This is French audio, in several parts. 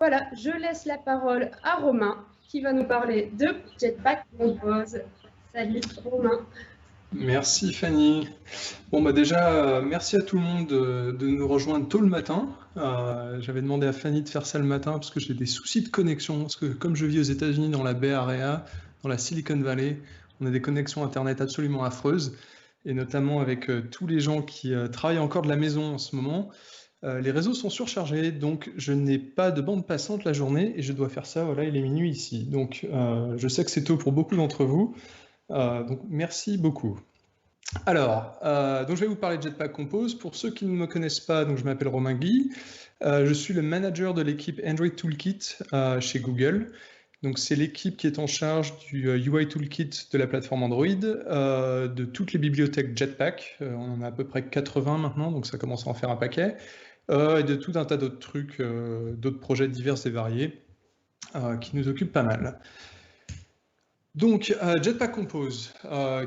Voilà, je laisse la parole à Romain qui va nous parler de Jetpack Compose. Salut Romain. Merci Fanny. Bon bah déjà, merci à tout le monde de nous rejoindre tôt le matin. J'avais demandé à Fanny de faire ça le matin parce que j'ai des soucis de connexion. Parce que comme je vis aux États-Unis dans la Bay Area, dans la Silicon Valley, on a des connexions Internet absolument affreuses. Et notamment avec tous les gens qui travaillent encore de la maison en ce moment, les réseaux sont surchargés. Donc je n'ai pas de bande passante la journée et je dois faire ça. Voilà, il est minuit ici. Donc je sais que c'est tôt pour beaucoup d'entre vous. Donc merci beaucoup. Alors, donc je vais vous parler de Jetpack Compose. Pour ceux qui ne me connaissent pas, donc je m'appelle Romain Guy. Je suis le manager de l'équipe Android Toolkit chez Google. Donc c'est l'équipe qui est en charge du UI Toolkit de la plateforme Android, de toutes les bibliothèques Jetpack. On en a à peu près 80 maintenant, donc ça commence à en faire un paquet. Et de tout un tas d'autres trucs, d'autres projets divers et variés qui nous occupent pas mal. Donc, Jetpack Compose,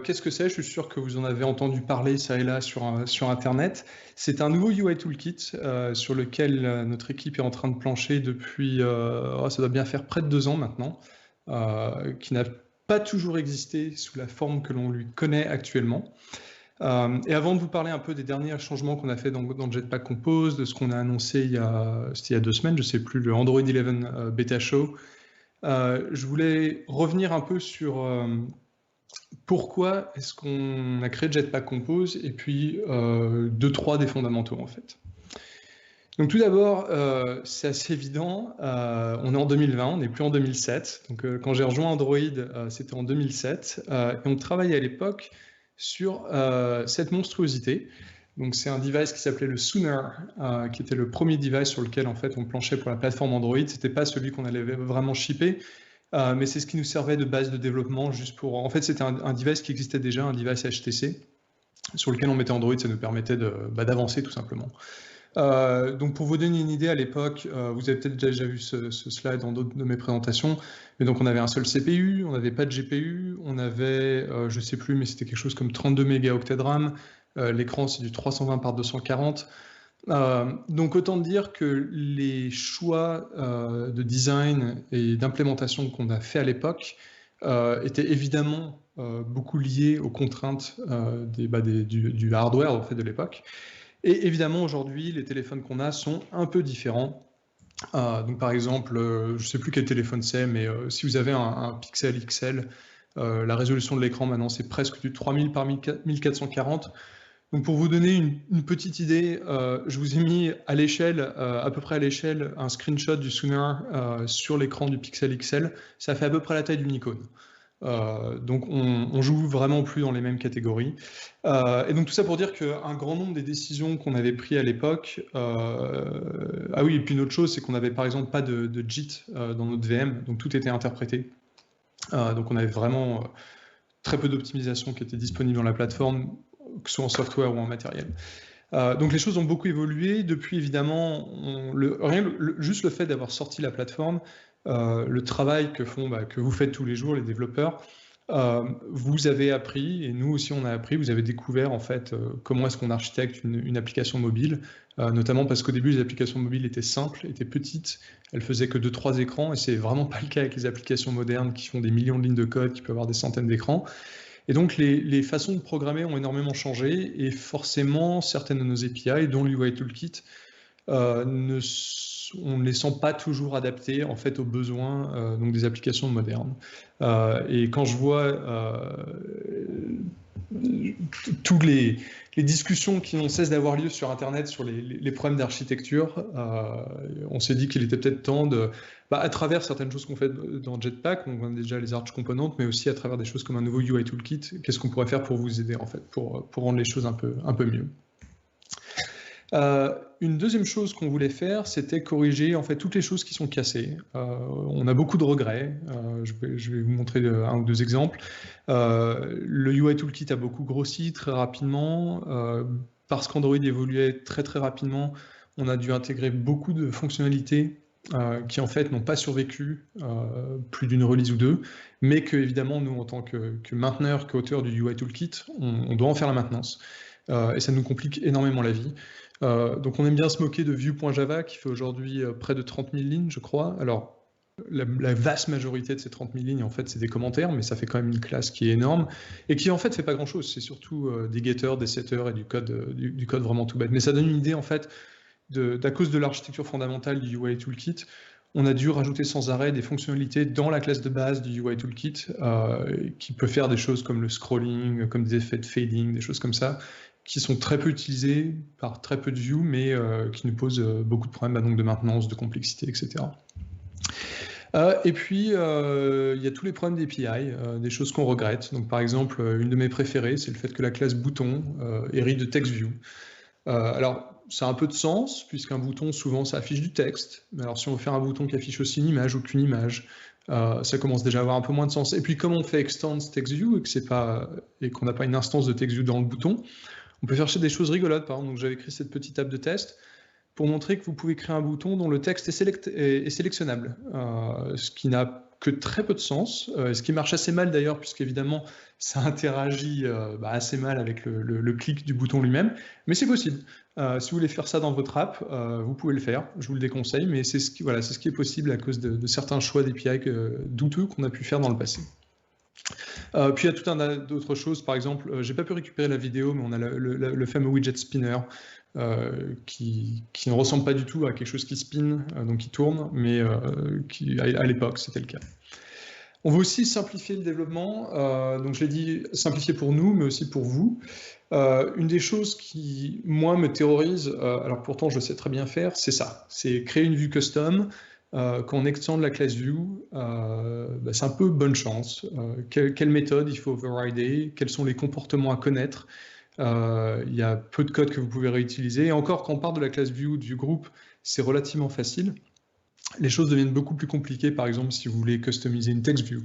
qu'est-ce que c'est? Je suis sûr que vous en avez entendu parler ça et là sur Internet. C'est un nouveau UI Toolkit sur lequel notre équipe est en train de plancher depuis, ça doit bien faire près de 2 ans maintenant, qui n'a pas toujours existé sous la forme que l'on lui connaît actuellement. Et avant de vous parler un peu des derniers changements qu'on a fait dans Jetpack Compose, de ce qu'on a annoncé c'était il y a 2 semaines, je ne sais plus, le Android 11 Beta Show, je voulais revenir un peu sur pourquoi est-ce qu'on a créé Jetpack Compose et puis 2-3 des fondamentaux en fait. Donc tout d'abord, c'est assez évident, on est en 2020, on n'est plus en 2007. Donc quand j'ai rejoint Android, c'était en 2007 et on travaillait à l'époque sur cette monstruosité. Donc c'est un device qui s'appelait le Sooner, qui était le premier device sur lequel en fait on planchait pour la plateforme Android. C'était pas celui qu'on allait vraiment shipper, mais c'est ce qui nous servait de base de développement juste pour. En fait, c'était un device qui existait déjà, un device HTC, sur lequel on mettait Android. Ça nous permettait d'avancer tout simplement. Donc pour vous donner une idée, à l'époque, vous avez peut-être déjà vu ce slide dans d'autres de mes présentations, mais donc on avait un seul CPU, on n'avait pas de GPU, on avait, je sais plus, mais c'était quelque chose comme 32 mégaoctets de RAM. L'écran, c'est du 320 par 240. Donc autant dire que les choix de design et d'implémentation qu'on a fait à l'époque étaient évidemment beaucoup liés aux contraintes du hardware en fait, de l'époque. Et évidemment, aujourd'hui, les téléphones qu'on a sont un peu différents. Donc par exemple, je ne sais plus quel téléphone c'est, mais si vous avez un Pixel XL, la résolution de l'écran maintenant, c'est presque du 3000 par 1440. Donc pour vous donner une petite idée, je vous ai mis à l'échelle, à peu près à l'échelle, un screenshot du Sooner sur l'écran du Pixel XL. Ça fait à peu près la taille d'une icône. Donc on joue vraiment plus dans les mêmes catégories. Et donc tout ça pour dire qu'un grand nombre des décisions qu'on avait prises à l'époque, ah oui, et puis une autre chose, c'est qu'on n'avait par exemple pas de JIT dans notre VM, donc tout était interprété. Donc on avait vraiment très peu d'optimisation qui était disponible dans la plateforme, que ce soit en software ou en matériel. Donc les choses ont beaucoup évolué. Depuis, évidemment, juste le fait d'avoir sorti la plateforme, le travail que vous faites tous les jours, les développeurs, vous avez appris, et nous aussi on a appris, vous avez découvert en fait comment est-ce qu'on architecte une application mobile, notamment parce qu'au début les applications mobiles étaient simples, étaient petites, elles faisaient que 2-3 écrans, et c'est vraiment pas le cas avec les applications modernes qui font des millions de lignes de code, qui peuvent avoir des centaines d'écrans. Et donc les façons de programmer ont énormément changé, et forcément certaines de nos API, dont l'UI Toolkit, on ne les sent pas toujours adaptés en fait aux besoins donc des applications modernes. Et quand je vois toutes les discussions qui n'ont cesse d'avoir lieu sur Internet sur les problèmes d'architecture, on s'est dit qu'il était peut-être temps à travers certaines choses qu'on fait dans Jetpack, on voit déjà les Arch componentes, mais aussi à travers des choses comme un nouveau UI Toolkit, qu'est-ce qu'on pourrait faire pour vous aider en fait, pour rendre les choses un peu mieux. Une deuxième chose qu'on voulait faire, c'était corriger en fait toutes les choses qui sont cassées. On a beaucoup de regrets. Je vais vous montrer un ou deux exemples. Le UI Toolkit a beaucoup grossi très rapidement. Parce qu'Android évoluait très très rapidement, on a dû intégrer beaucoup de fonctionnalités qui en fait n'ont pas survécu plus d'une release ou deux, mais que évidemment nous en tant que mainteneur, qu'auteur du UI Toolkit, on doit en faire la maintenance. Et ça nous complique énormément la vie. Donc on aime bien se moquer de Vue.java qui fait aujourd'hui près de 30 000 lignes, je crois. Alors, la vaste majorité de ces 30 000 lignes, en fait, c'est des commentaires, mais ça fait quand même une classe qui est énorme et qui, en fait, fait pas grand-chose. C'est surtout des getters, des setters et du code vraiment tout bête. Mais ça donne une idée, en fait, d'à cause de l'architecture fondamentale du UI Toolkit, on a dû rajouter sans arrêt des fonctionnalités dans la classe de base du UI Toolkit qui peut faire des choses comme le scrolling, comme des effets de fading, des choses comme ça, qui sont très peu utilisées par très peu de views, mais qui nous posent beaucoup de problèmes donc de maintenance, de complexité, etc. Et puis, il y a tous les problèmes d'API, des choses qu'on regrette. Donc, par exemple, une de mes préférées, c'est le fait que la classe bouton hérite de TextView. Alors, ça a un peu de sens, puisqu'un bouton, souvent, ça affiche du texte. Mais alors, si on veut faire un bouton qui affiche aussi une image ou qu'une image, ça commence déjà à avoir un peu moins de sens. Et puis, comme on fait extend TextView et qu'on n'a pas une instance de TextView dans le bouton, on peut chercher des choses rigolotes. Par exemple, donc j'avais écrit cette petite table de test pour montrer que vous pouvez créer un bouton dont le texte est sélectionnable, ce qui n'a que très peu de sens, ce qui marche assez mal d'ailleurs, puisqu'évidemment, ça interagit assez mal avec le clic du bouton lui-même, mais c'est possible. Si vous voulez faire ça dans votre app, vous pouvez le faire, je vous le déconseille, mais c'est ce qui est possible à cause de certains choix d'API douteux qu'on a pu faire dans le passé. Puis il y a tout un tas d'autres choses, par exemple, j'ai pas pu récupérer la vidéo, mais on a le fameux widget spinner, qui ne ressemble pas du tout à quelque chose qui spin, donc qui tourne, mais qui à l'époque c'était le cas. On veut aussi simplifier le développement, donc je l'ai dit, simplifier pour nous, mais aussi pour vous. Une des choses qui, moi, me terrorise, alors pourtant je sais très bien faire, c'est ça, c'est créer une vue custom. Quand on extend la classe view, c'est un peu bonne chance. Quelle méthode il faut overrider, quels sont les comportements à connaître. Il y a peu de code que vous pouvez réutiliser. Et encore, quand on part de la classe view du groupe, c'est relativement facile. Les choses deviennent beaucoup plus compliquées, par exemple, si vous voulez customiser une text view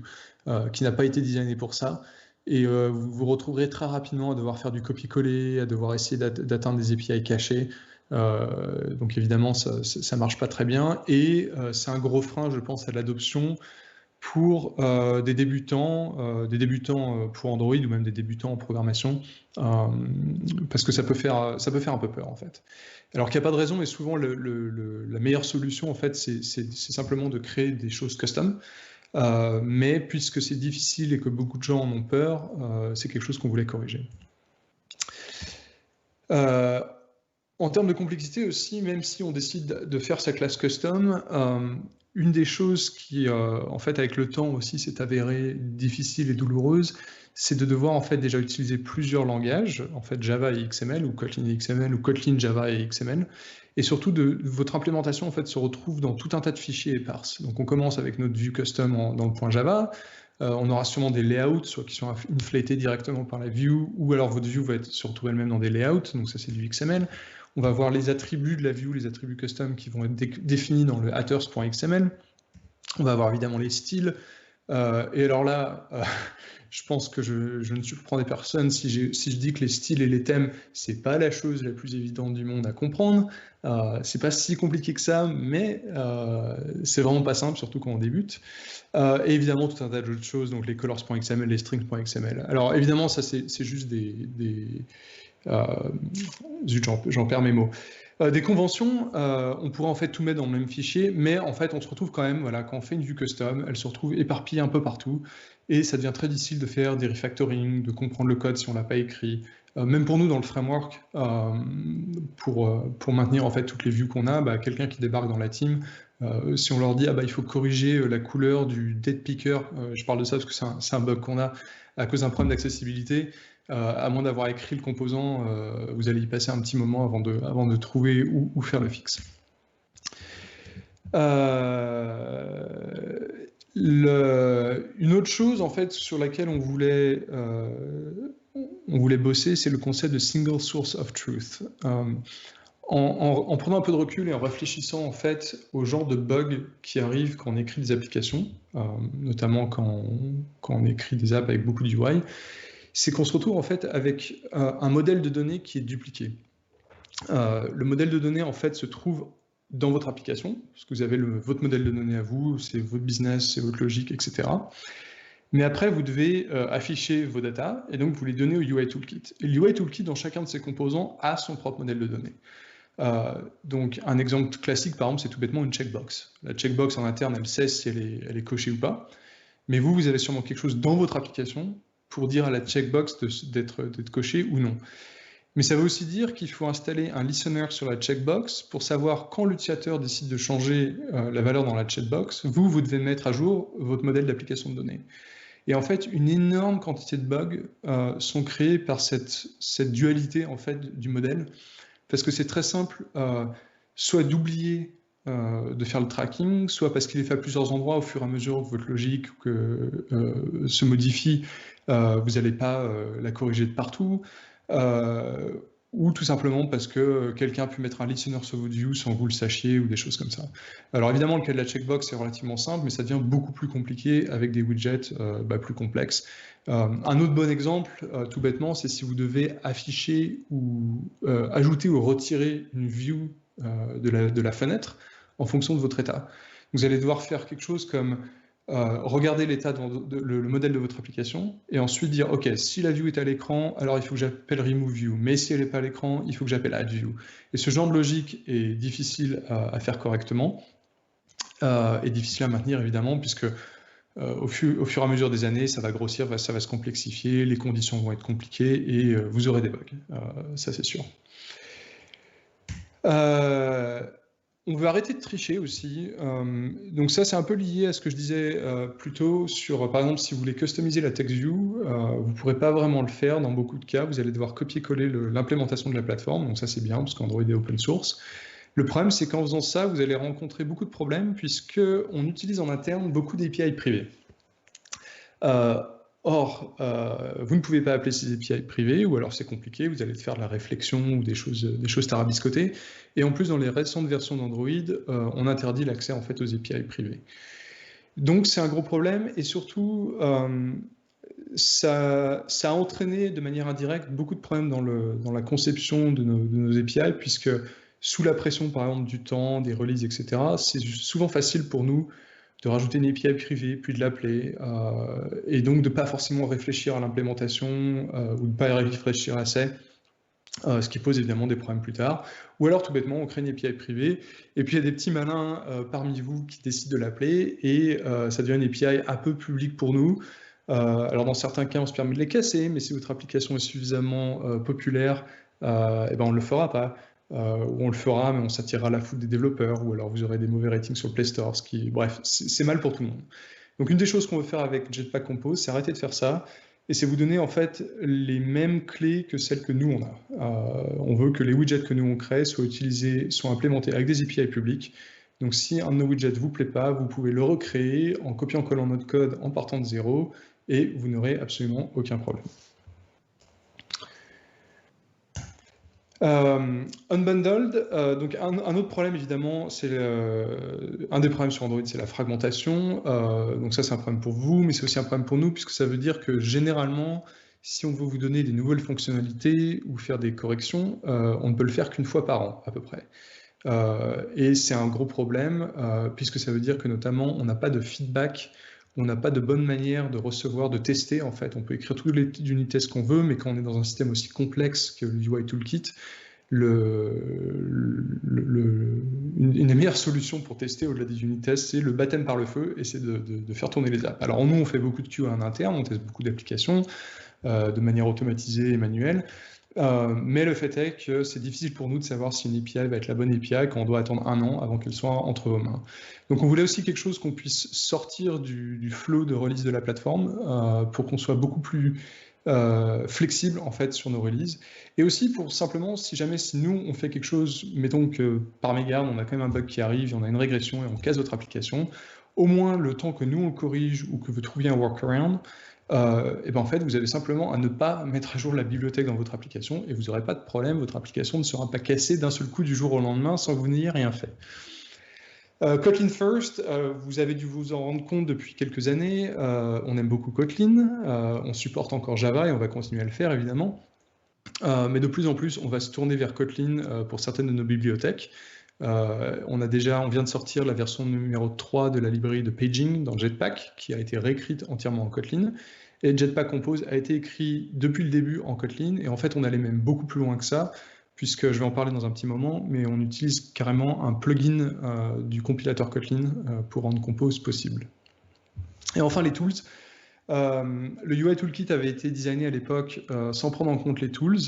qui n'a pas été designée pour ça. Et vous vous retrouverez très rapidement à devoir faire du copier-coller, à devoir essayer d'atteindre des API cachés. Donc évidemment, ça ne marche pas très bien. Et c'est un gros frein, je pense, à l'adoption pour des débutants pour Android ou même des débutants en programmation, parce que ça peut faire un peu peur en fait. Alors qu'il n'y a pas de raison, mais souvent la meilleure solution en fait, c'est simplement de créer des choses custom. Mais puisque c'est difficile et que beaucoup de gens en ont peur, c'est quelque chose qu'on voulait corriger. En termes de complexité aussi, même si on décide de faire sa classe custom, une des choses qui, en fait, avec le temps aussi s'est avérée difficile et douloureuse, c'est de devoir en fait déjà utiliser plusieurs langages, en fait Java et XML, ou Kotlin et XML, ou Kotlin, Java et XML, et surtout votre implémentation en fait se retrouve dans tout un tas de fichiers éparses. Donc on commence avec notre vue custom dans le point Java. On aura sûrement des layouts, soit qui sont inflatés directement par la view, ou alors votre view va se retrouver elle-même dans des layouts, donc ça c'est du XML. On va voir les attributs de la view, les attributs custom qui vont être définis dans le headers.xml. On va avoir évidemment les styles. Et alors là, je pense que je ne surprendrai personne si je dis que les styles et les thèmes, c'est pas la chose la plus évidente du monde à comprendre. C'est pas si compliqué que ça, mais c'est vraiment pas simple, surtout quand on débute. Et évidemment, tout un tas d'autres choses, donc les colors.xml, les strings.xml. Alors évidemment, ça c'est juste zut, j'en perds mes mots. Des conventions, on pourrait en fait tout mettre dans le même fichier, mais en fait on se retrouve quand même, voilà, quand on fait une vue custom, elle se retrouve éparpillée un peu partout, et ça devient très difficile de faire des refactoring, de comprendre le code si on l'a pas écrit. Même pour nous dans le framework, pour maintenir en fait toutes les vues qu'on a, quelqu'un qui débarque dans la team, si on leur dit il faut corriger la couleur du dead picker, je parle de ça parce que c'est un bug qu'on a à cause d'un problème d'accessibilité. À moins d'avoir écrit le composant, vous allez y passer un petit moment avant de trouver où faire le fixe. Une autre chose en fait sur laquelle on voulait bosser, c'est le concept de single source of truth. En prenant un peu de recul et en réfléchissant en fait au genre de bugs qui arrivent quand on écrit des applications, notamment quand on écrit des apps avec beaucoup d'UI, c'est qu'on se retrouve en fait avec un modèle de données qui est dupliqué. Le modèle de données en fait se trouve dans votre application, parce que vous avez votre modèle de données à vous, c'est votre business, c'est votre logique, etc. Mais après, vous devez afficher vos data, et donc vous les donnez au UI Toolkit. Et le UI Toolkit, dans chacun de ses composants, a son propre modèle de données. Donc un exemple classique, par exemple, c'est tout bêtement une checkbox. La checkbox en interne, elle sait si elle est cochée ou pas, mais vous avez sûrement quelque chose dans votre application pour dire à la checkbox d'être cochée ou non. Mais ça veut aussi dire qu'il faut installer un listener sur la checkbox pour savoir quand l'utilisateur décide de changer la valeur dans la checkbox, vous devez mettre à jour votre modèle d'application de données. Et en fait, une énorme quantité de bugs sont créés par cette dualité en fait, du modèle, parce que c'est très simple, soit d'oublier de faire le tracking, soit parce qu'il est fait à plusieurs endroits au fur et à mesure que votre logique se modifie, vous n'allez pas la corriger de partout, ou tout simplement parce que quelqu'un a pu mettre un listener sur votre view sans que vous le sachiez, ou des choses comme ça. Alors évidemment, le cas de la checkbox est relativement simple, mais ça devient beaucoup plus compliqué avec des widgets plus complexes. Un autre bon exemple, tout bêtement, c'est si vous devez afficher ou ajouter ou retirer une view de la fenêtre en fonction de votre état. Vous allez devoir faire quelque chose comme regarder l'état le modèle de votre application et ensuite dire ok, si la view est à l'écran, alors il faut que j'appelle remove view, mais si elle n'est pas à l'écran, il faut que j'appelle add view. Et ce genre de logique est difficile à faire correctement et difficile à maintenir évidemment, puisque au fur et à mesure des années, ça va grossir, ça va se complexifier, les conditions vont être compliquées et vous aurez des bugs, ça c'est sûr. On veut arrêter de tricher aussi. Donc ça, c'est un peu lié à ce que je disais plus tôt sur, par exemple, si vous voulez customiser la text view, vous ne pourrez pas vraiment le faire dans beaucoup de cas. Vous allez devoir copier-coller l'implémentation de la plateforme. Donc ça, c'est bien parce qu'Android est open source. Le problème, c'est qu'en faisant ça, vous allez rencontrer beaucoup de problèmes puisqu'on utilise en interne beaucoup d'API privés. Or, vous ne pouvez pas appeler ces API privés, ou alors c'est compliqué, vous allez faire de la réflexion ou des choses tarabiscotées. Et en plus, dans les récentes versions d'Android, on interdit l'accès en fait aux API privés. Donc c'est un gros problème, et surtout, ça a entraîné de manière indirecte beaucoup de problèmes dans la conception de nos API, puisque sous la pression, par exemple, du temps, des releases, etc., c'est souvent facile pour nous de rajouter une API privée, puis de l'appeler, et donc de ne pas forcément réfléchir à l'implémentation ou de ne pas y réfléchir assez, ce qui pose évidemment des problèmes plus tard. Ou alors tout bêtement, on crée une API privée, et puis il y a des petits malins parmi vous qui décident de l'appeler, et ça devient une API un peu publique pour nous. Alors dans certains cas, on se permet de les casser, mais si votre application est suffisamment populaire, on ne le fera pas. Ou on le fera, mais on s'attirera la foudre des développeurs, ou alors vous aurez des mauvais ratings sur le Play Store, bref, c'est mal pour tout le monde. Donc une des choses qu'on veut faire avec Jetpack Compose, c'est arrêter de faire ça, et c'est vous donner en fait les mêmes clés que celles que nous on a. On veut que les widgets que nous on crée soient implémentés avec des API publics. Donc si un de nos widgets ne vous plaît pas, vous pouvez le recréer en copiant-collant notre code en partant de zéro, et vous n'aurez absolument aucun problème. Unbundled, donc un autre problème évidemment, un des problèmes sur Android, c'est la fragmentation. Donc ça c'est un problème pour vous, mais c'est aussi un problème pour nous, puisque ça veut dire que généralement, si on veut vous donner des nouvelles fonctionnalités ou faire des corrections, on ne peut le faire qu'une fois par an à peu près. Et c'est un gros problème, puisque ça veut dire que notamment on n'a pas de feedback, on n'a pas de bonne manière de recevoir, de tester en fait. On peut écrire tous les petites unit tests qu'on veut, mais quand on est dans un système aussi complexe que le UI Toolkit, une des meilleures solutions pour tester au-delà des unit tests, c'est le baptême par le feu, et c'est de faire tourner les apps. Alors nous, on fait beaucoup de QA en interne, on teste beaucoup d'applications de manière automatisée et manuelle. Mais le fait est que c'est difficile pour nous de savoir si une API va être la bonne API quand on doit attendre un an avant qu'elle soit entre vos mains. Donc on voulait aussi quelque chose qu'on puisse sortir du flow de release de la plateforme pour qu'on soit beaucoup plus flexible en fait sur nos releases, et aussi pour simplement, si nous on fait quelque chose, mettons que par mégarde on a quand même un bug qui arrive, on a une régression et on casse votre application, au moins le temps que nous on le corrige ou que vous trouviez un workaround, en fait, vous avez simplement à ne pas mettre à jour la bibliothèque dans votre application et vous n'aurez pas de problème, votre application ne sera pas cassée d'un seul coup du jour au lendemain sans que vous n'ayez rien fait. Kotlin First, vous avez dû vous en rendre compte depuis quelques années, on aime beaucoup Kotlin, on supporte encore Java et on va continuer à le faire évidemment, mais de plus en plus on va se tourner vers Kotlin pour certaines de nos bibliothèques. On vient de sortir la version numéro 3 de la librairie de paging dans Jetpack, qui a été réécrite entièrement en Kotlin. Et Jetpack Compose a été écrit depuis le début en Kotlin, et en fait on allait même beaucoup plus loin que ça, puisque je vais en parler dans un petit moment, mais on utilise carrément un plugin du compilateur Kotlin pour rendre Compose possible. Et enfin, les tools. Le UI Toolkit avait été designé à l'époque sans prendre en compte les tools,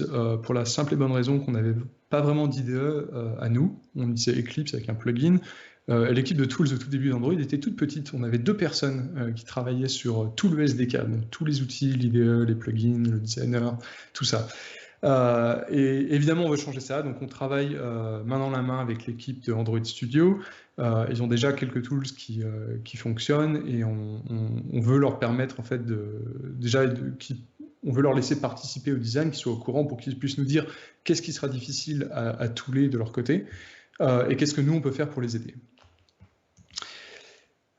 pour la simple et bonne raison qu'on n'avait pas vraiment d'IDE à nous. On utilisait Eclipse avec un plugin. L'équipe de tools au tout début d'Android était toute petite. On avait 2 personnes qui travaillaient sur tout le SDK, donc tous les outils, l'IDE, les plugins, le designer, tout ça. Et évidemment, on veut changer ça, donc on travaille main dans la main avec l'équipe de Android Studio. Ils ont déjà quelques tools qui fonctionnent et on veut leur permettre en fait on veut leur laisser participer au design, qu'ils soient au courant pour qu'ils puissent nous dire qu'est-ce qui sera difficile à tooler de leur côté et qu'est-ce que nous on peut faire pour les aider.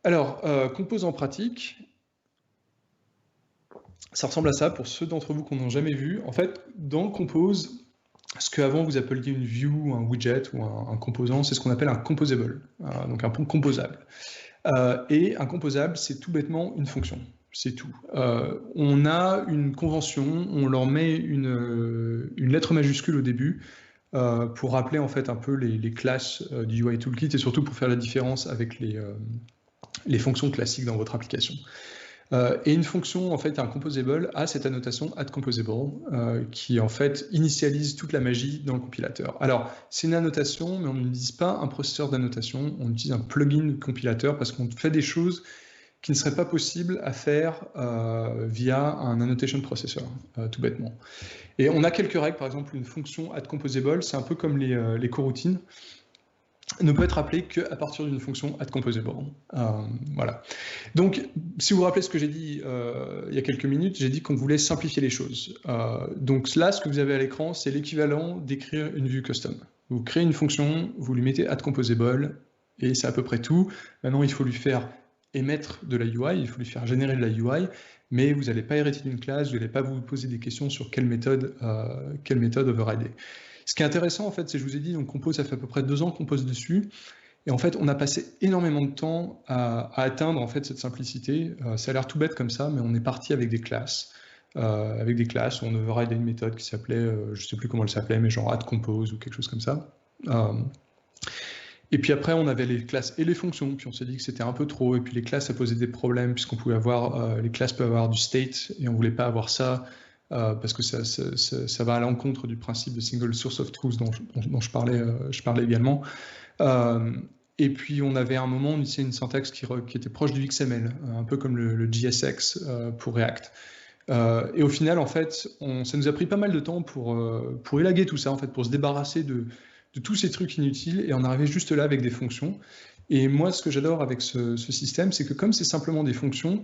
Alors, Compose en pratique. Ça ressemble à ça pour ceux d'entre vous qui n'ont jamais vu. En fait, dans Compose, ce qu'avant vous appeliez une view, un widget ou un composant, c'est ce qu'on appelle un composable, donc un composable. Et un composable, c'est tout bêtement une fonction, c'est tout. On a une convention, on leur met une lettre majuscule au début pour rappeler en fait un peu les classes du UI Toolkit et surtout pour faire la différence avec les fonctions classiques dans votre application. Et une fonction, en fait, un composable a cette annotation addComposable qui, en fait, initialise toute la magie dans le compilateur. Alors, c'est une annotation, mais on n'utilise pas un processeur d'annotation, on utilise un plugin compilateur parce qu'on fait des choses qui ne seraient pas possibles à faire via un annotation processor, tout bêtement. Et on a quelques règles, par exemple, une fonction addComposable, c'est un peu comme les coroutines, ne peut être appelé qu'à partir d'une fonction addComposable. Voilà. Donc, si vous vous rappelez ce que j'ai dit il y a quelques minutes, j'ai dit qu'on voulait simplifier les choses. Donc là, ce que vous avez à l'écran, c'est l'équivalent d'écrire une vue custom. Vous créez une fonction, vous lui mettez addComposable, et c'est à peu près tout. Maintenant, il faut lui faire émettre de la UI, il faut lui faire générer de la UI, mais vous n'allez pas hériter d'une classe, vous n'allez pas vous poser des questions sur quelle méthode overrider. Ce qui est intéressant, en fait, c'est que je vous ai dit, donc Compose, ça fait à peu près 2 ans qu'on pose dessus, et en fait, on a passé énormément de temps à atteindre en fait cette simplicité. Ça a l'air tout bête comme ça, mais on est parti avec des classes où on override une méthode qui s'appelait, je ne sais plus comment elle s'appelait, mais genre addCompose ou quelque chose comme ça. Et puis après, on avait les classes et les fonctions, puis on s'est dit que c'était un peu trop, et puis les classes, ça posait des problèmes, puisqu'on pouvait avoir, les classes peuvent avoir du state, et on ne voulait pas avoir ça, parce que ça va à l'encontre du principe de single source of truth dont je parlais également. Et puis on avait à un moment, on utilisait une syntaxe qui était proche du XML, un peu comme le JSX pour React. Et au final, en fait, ça nous a pris pas mal de temps pour élaguer tout ça, en fait, pour se débarrasser de tous ces trucs inutiles et en arriver juste là avec des fonctions. Et moi, ce que j'adore avec ce système, c'est que comme c'est simplement des fonctions,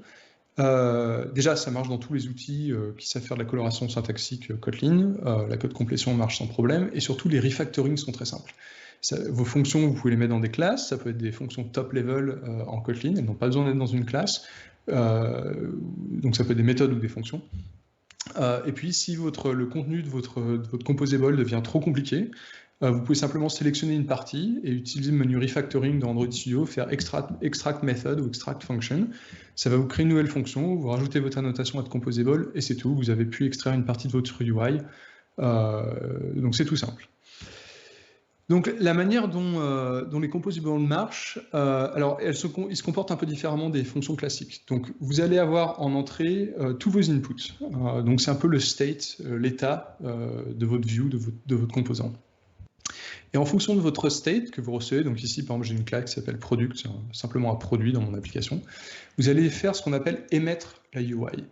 déjà, ça marche dans tous les outils qui savent faire de la coloration syntaxique Kotlin, la code complétion marche sans problème, et surtout les refactorings sont très simples. Vos fonctions, vous pouvez les mettre dans des classes, ça peut être des fonctions top level en Kotlin, elles n'ont pas besoin d'être dans une classe, donc ça peut être des méthodes ou des fonctions. Et puis, si le contenu de votre composable devient trop compliqué, vous pouvez simplement sélectionner une partie et utiliser le menu refactoring dans Android Studio, faire extract method ou extract function. Ça va vous créer une nouvelle fonction, vous rajoutez votre annotation addComposable et c'est tout. Vous avez pu extraire une partie de votre UI. Donc c'est tout simple. Donc la manière dont les composables marchent, alors ils se comportent un peu différemment des fonctions classiques. Donc vous allez avoir en entrée tous vos inputs. Donc c'est un peu le state, l'état de votre view, de votre composant. Et en fonction de votre state que vous recevez, donc ici par exemple j'ai une classe qui s'appelle product, c'est simplement un produit dans mon application, vous allez faire ce qu'on appelle émettre la UI.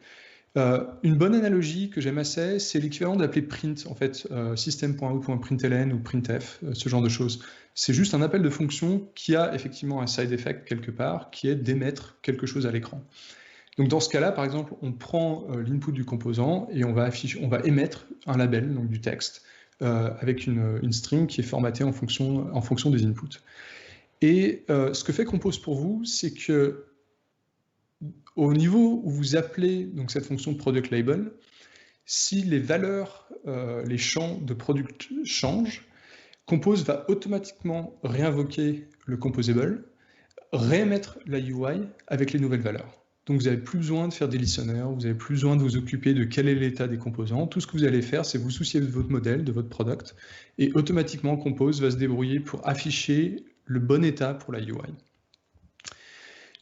Une bonne analogie que j'aime assez, c'est l'équivalent d'appeler print, en fait, system.out.println ou printf, ce genre de choses. C'est juste un appel de fonction qui a effectivement un side effect quelque part, qui est d'émettre quelque chose à l'écran. Donc dans ce cas-là, par exemple, on prend l'input du composant et on va émettre un label, donc du texte, avec une string qui est formatée en fonction des inputs. Et ce que fait Compose pour vous, c'est que au niveau où vous appelez donc, cette fonction product label, si les valeurs, les champs de product changent, Compose va automatiquement réinvoquer le composable, réémettre la UI avec les nouvelles valeurs. Donc vous n'avez plus besoin de faire des listeners, vous n'avez plus besoin de vous occuper de quel est l'état des composants. Tout ce que vous allez faire, c'est vous soucier de votre modèle, de votre product, et automatiquement Compose va se débrouiller pour afficher le bon état pour la UI.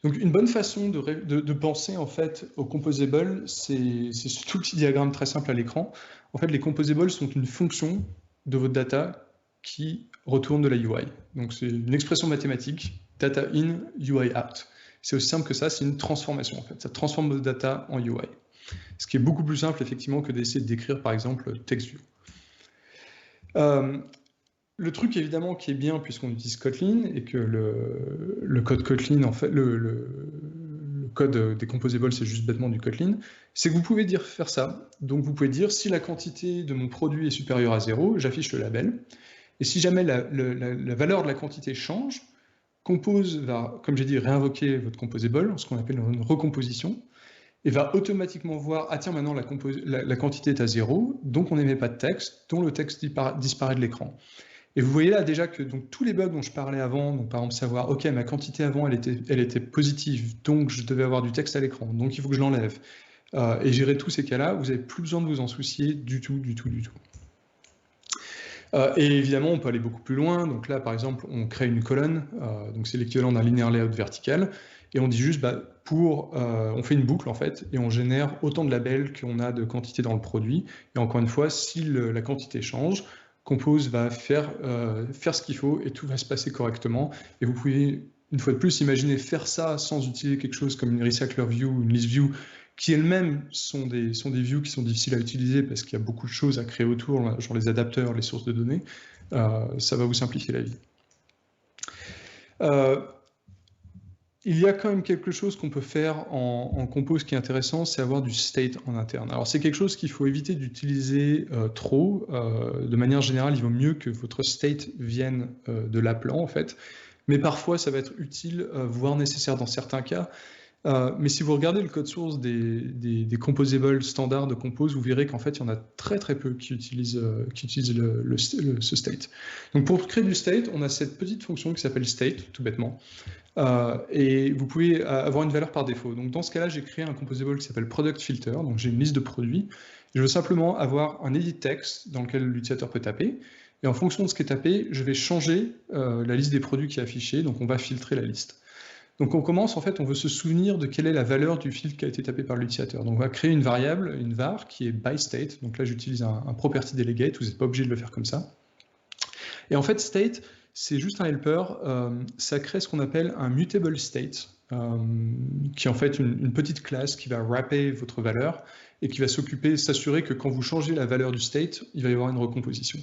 Donc une bonne façon de penser en fait aux composables, c'est tout le petit diagramme très simple à l'écran. En fait, les composables sont une fonction de votre data qui retourne de la UI. Donc c'est une expression mathématique, data in, UI out. C'est aussi simple que ça, c'est une transformation en fait. Ça transforme votre data en UI. Ce qui est beaucoup plus simple effectivement que d'essayer de décrire par exemple TextView. Le truc évidemment qui est bien puisqu'on utilise Kotlin et que le code Kotlin, en fait, le code des composables c'est juste bêtement du Kotlin, c'est que vous pouvez faire ça. Donc vous pouvez dire si la quantité de mon produit est supérieure à 0, j'affiche le label. Et si jamais la valeur de la quantité change, Compose va, comme j'ai dit, réinvoquer votre composable, ce qu'on appelle une recomposition, et va automatiquement voir, ah tiens, maintenant la quantité est à 0, donc on n'émet pas de texte, dont le texte disparaît de l'écran. Et vous voyez là déjà que donc, tous les bugs dont je parlais avant, donc par exemple savoir, ok, ma quantité avant, elle était positive, donc je devais avoir du texte à l'écran, donc il faut que je l'enlève, et gérer tous ces cas-là, vous n'avez plus besoin de vous en soucier du tout. Et évidemment, on peut aller beaucoup plus loin. Donc là, par exemple, on crée une colonne. Donc c'est l'équivalent d'un linear layout vertical. Et on dit juste, on fait une boucle en fait, et on génère autant de labels qu'on a de quantité dans le produit. Et encore une fois, si la quantité change, Compose va faire ce qu'il faut et tout va se passer correctement. Et vous pouvez, une fois de plus, imaginer faire ça sans utiliser quelque chose comme une recycler view ou une list view, qui elles-mêmes sont des views qui sont difficiles à utiliser parce qu'il y a beaucoup de choses à créer autour, genre les adapteurs, les sources de données. Ça va vous simplifier la vie. Il y a quand même quelque chose qu'on peut faire en Compose qui est intéressant, c'est avoir du state en interne. Alors c'est quelque chose qu'il faut éviter d'utiliser trop. De manière générale, il vaut mieux que votre state vienne de l'appelant en fait. Mais parfois, ça va être utile, voire nécessaire dans certains cas. Mais si vous regardez le code source des composables standards de Compose, vous verrez qu'en fait, il y en a très très peu qui utilisent ce state. Donc pour créer du state, on a cette petite fonction qui s'appelle state, tout bêtement. Et vous pouvez avoir une valeur par défaut. Donc dans ce cas-là, j'ai créé un composable qui s'appelle product filter. Donc j'ai une liste de produits. Je veux simplement avoir un edit text dans lequel l'utilisateur peut taper. Et en fonction de ce qui est tapé, je vais changer la liste des produits qui est affichée. Donc on va filtrer la liste. Donc on commence, en fait, on veut se souvenir de quelle est la valeur du filtre qui a été tapé par l'utilisateur. Donc on va créer une variable, une var, qui est byState. Donc là, j'utilise un property delegate, vous n'êtes pas obligé de le faire comme ça. Et en fait, state, c'est juste un helper. Ça crée ce qu'on appelle un mutable state, qui est en fait une petite classe qui va wrapper votre valeur et qui va s'assurer que quand vous changez la valeur du state, il va y avoir une recomposition.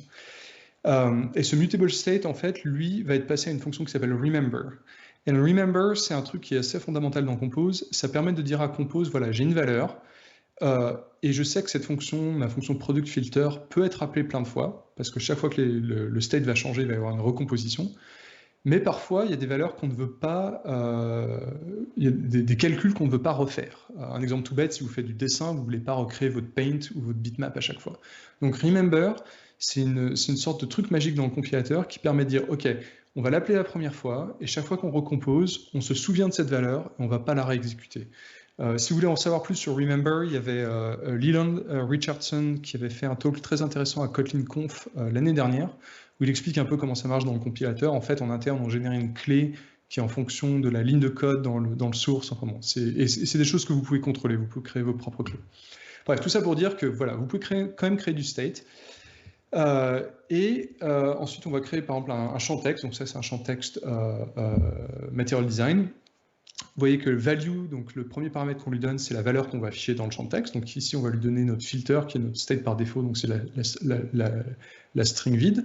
Et ce mutable state, en fait, lui, va être passé à une fonction qui s'appelle remember. Et le remember, c'est un truc qui est assez fondamental dans Compose. Ça permet de dire à Compose, voilà, j'ai une valeur, et je sais que cette fonction, ma fonction product filter, peut être appelée plein de fois, parce que chaque fois que le state va changer, il va y avoir une recomposition. Mais parfois, il y a des valeurs qu'on ne veut pas, il y a des calculs qu'on ne veut pas refaire. Un exemple tout bête, si vous faites du dessin, vous ne voulez pas recréer votre paint ou votre bitmap à chaque fois. Donc remember, c'est une sorte de truc magique dans le compilateur qui permet de dire, OK, on va l'appeler la première fois, et chaque fois qu'on recompose, on se souvient de cette valeur, et on ne va pas la réexécuter. Si vous voulez en savoir plus sur Remember, il y avait Leland Richardson qui avait fait un talk très intéressant à Kotlin Conf l'année dernière, où il explique un peu comment ça marche dans le compilateur. En fait, en interne, on génère une clé qui est en fonction de la ligne de code dans le source. Enfin bon, c'est des choses que vous pouvez contrôler, vous pouvez créer vos propres clés. Bref, tout ça pour dire que voilà, vous pouvez quand même créer du state. Ensuite, on va créer par exemple un champ texte. Donc ça, c'est un champ texte Material Design. Vous voyez que le value, donc le premier paramètre qu'on lui donne, c'est la valeur qu'on va afficher dans le champ texte. Donc ici, on va lui donner notre filter, qui est notre state par défaut, donc c'est la string vide.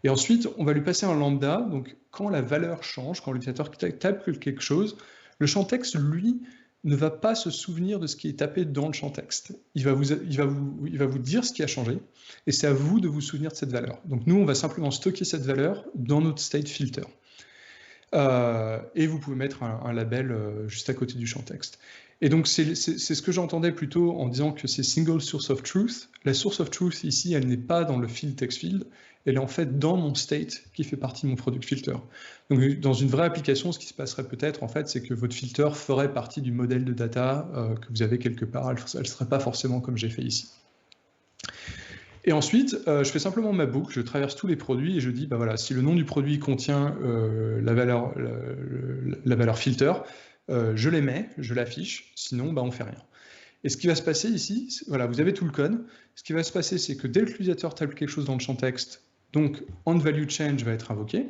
Et ensuite, on va lui passer un lambda. Donc quand la valeur change, quand l'utilisateur tape quelque chose, le champ texte, lui, ne va pas se souvenir de ce qui est tapé dans le champ texte. Il va vous dire ce qui a changé, et c'est à vous de vous souvenir de cette valeur. Donc nous, on va simplement stocker cette valeur dans notre state filter. Et vous pouvez mettre un label juste à côté du champ texte. Et donc, c'est ce que j'entendais plutôt en disant que c'est single source of truth. La source of truth, ici, elle n'est pas dans le field text field, elle est en fait dans mon state qui fait partie de mon product filter. Donc, dans une vraie application, ce qui se passerait peut-être, en fait, c'est que votre filter ferait partie du modèle de data que vous avez quelque part. Elle ne serait pas forcément comme j'ai fait ici. Et ensuite, je fais simplement ma boucle, je traverse tous les produits et je dis, bah voilà, si le nom du produit contient la valeur filter, je les mets, je l'affiche, sinon bah, on ne fait rien. Et ce qui va se passer ici, voilà, vous avez tout le code. Ce qui va se passer, c'est que dès que l'utilisateur tape quelque chose dans le champ texte, donc onValueChange va être invoqué.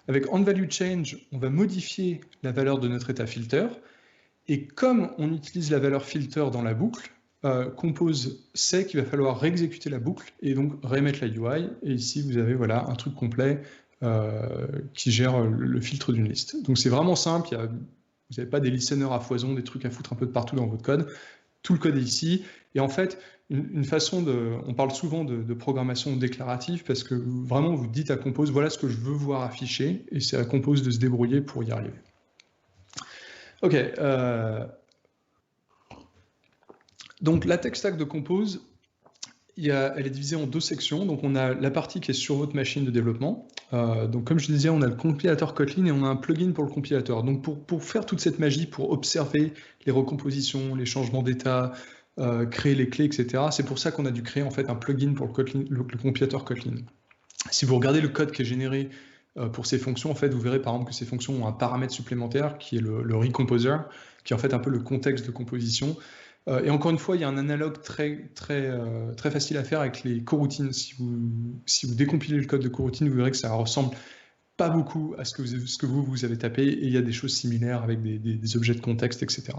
Avec onValueChange, on va modifier la valeur de notre état filter. Et comme on utilise la valeur filter dans la boucle, Compose sait qu'il va falloir réexécuter la boucle et donc remettre la UI. Et ici, vous avez voilà, un truc complet qui gère le filtre d'une liste. Donc c'est vraiment simple. Vous n'avez pas des listeners à foison, des trucs à foutre un peu de partout dans votre code. Tout le code est ici. Et en fait, une façon de... On parle souvent de programmation déclarative parce que vraiment, vous dites à Compose, voilà ce que je veux voir affiché. Et c'est à Compose de se débrouiller pour y arriver. OK. Donc la tech stack de Compose, elle est divisée en deux sections. Donc on a la partie qui est sur votre machine de développement. Donc comme je disais, on a le compilateur Kotlin et on a un plugin pour le compilateur. Donc pour faire toute cette magie, pour observer les recompositions, les changements d'état, créer les clés, etc. C'est pour ça qu'on a dû créer en fait un plugin pour le compilateur Kotlin. Si vous regardez le code qui est généré pour ces fonctions, en fait, vous verrez par exemple que ces fonctions ont un paramètre supplémentaire qui est le recomposer, qui est en fait un peu le contexte de composition. Et encore une fois, il y a un analogue très facile à faire avec les coroutines. Si vous décompilez le code de coroutine, vous verrez que ça ressemble pas beaucoup à ce que vous avez tapé, et il y a des choses similaires avec des objets de contexte, etc.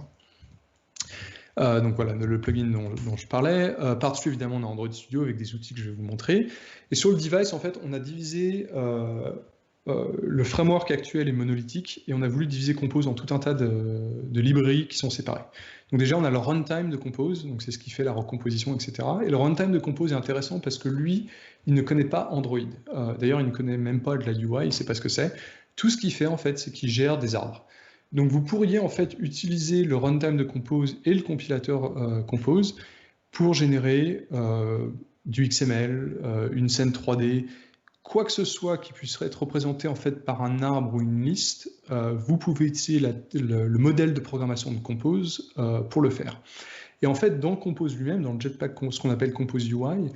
Donc voilà, le plugin dont je parlais. Par-dessus, évidemment, on a Android Studio avec des outils que je vais vous montrer. Et sur le device, en fait, on a divisé... le framework actuel est monolithique et on a voulu diviser Compose en tout un tas de librairies qui sont séparées. Donc déjà, on a le runtime de Compose, donc c'est ce qui fait la recomposition, etc. Et le runtime de Compose est intéressant parce que lui, il ne connaît pas Android. D'ailleurs, il ne connaît même pas de la UI, il ne sait pas ce que c'est. Tout ce qu'il fait, en fait, c'est qu'il gère des arbres. Donc vous pourriez, en fait, utiliser le runtime de Compose et le compilateur Compose pour générer du XML, une scène 3D, quoi que ce soit qui puisse être représenté en fait par un arbre ou une liste, vous pouvez utiliser le modèle de programmation de Compose pour le faire. Et en fait, dans Compose lui-même, dans le Jetpack, ce qu'on appelle Compose UI,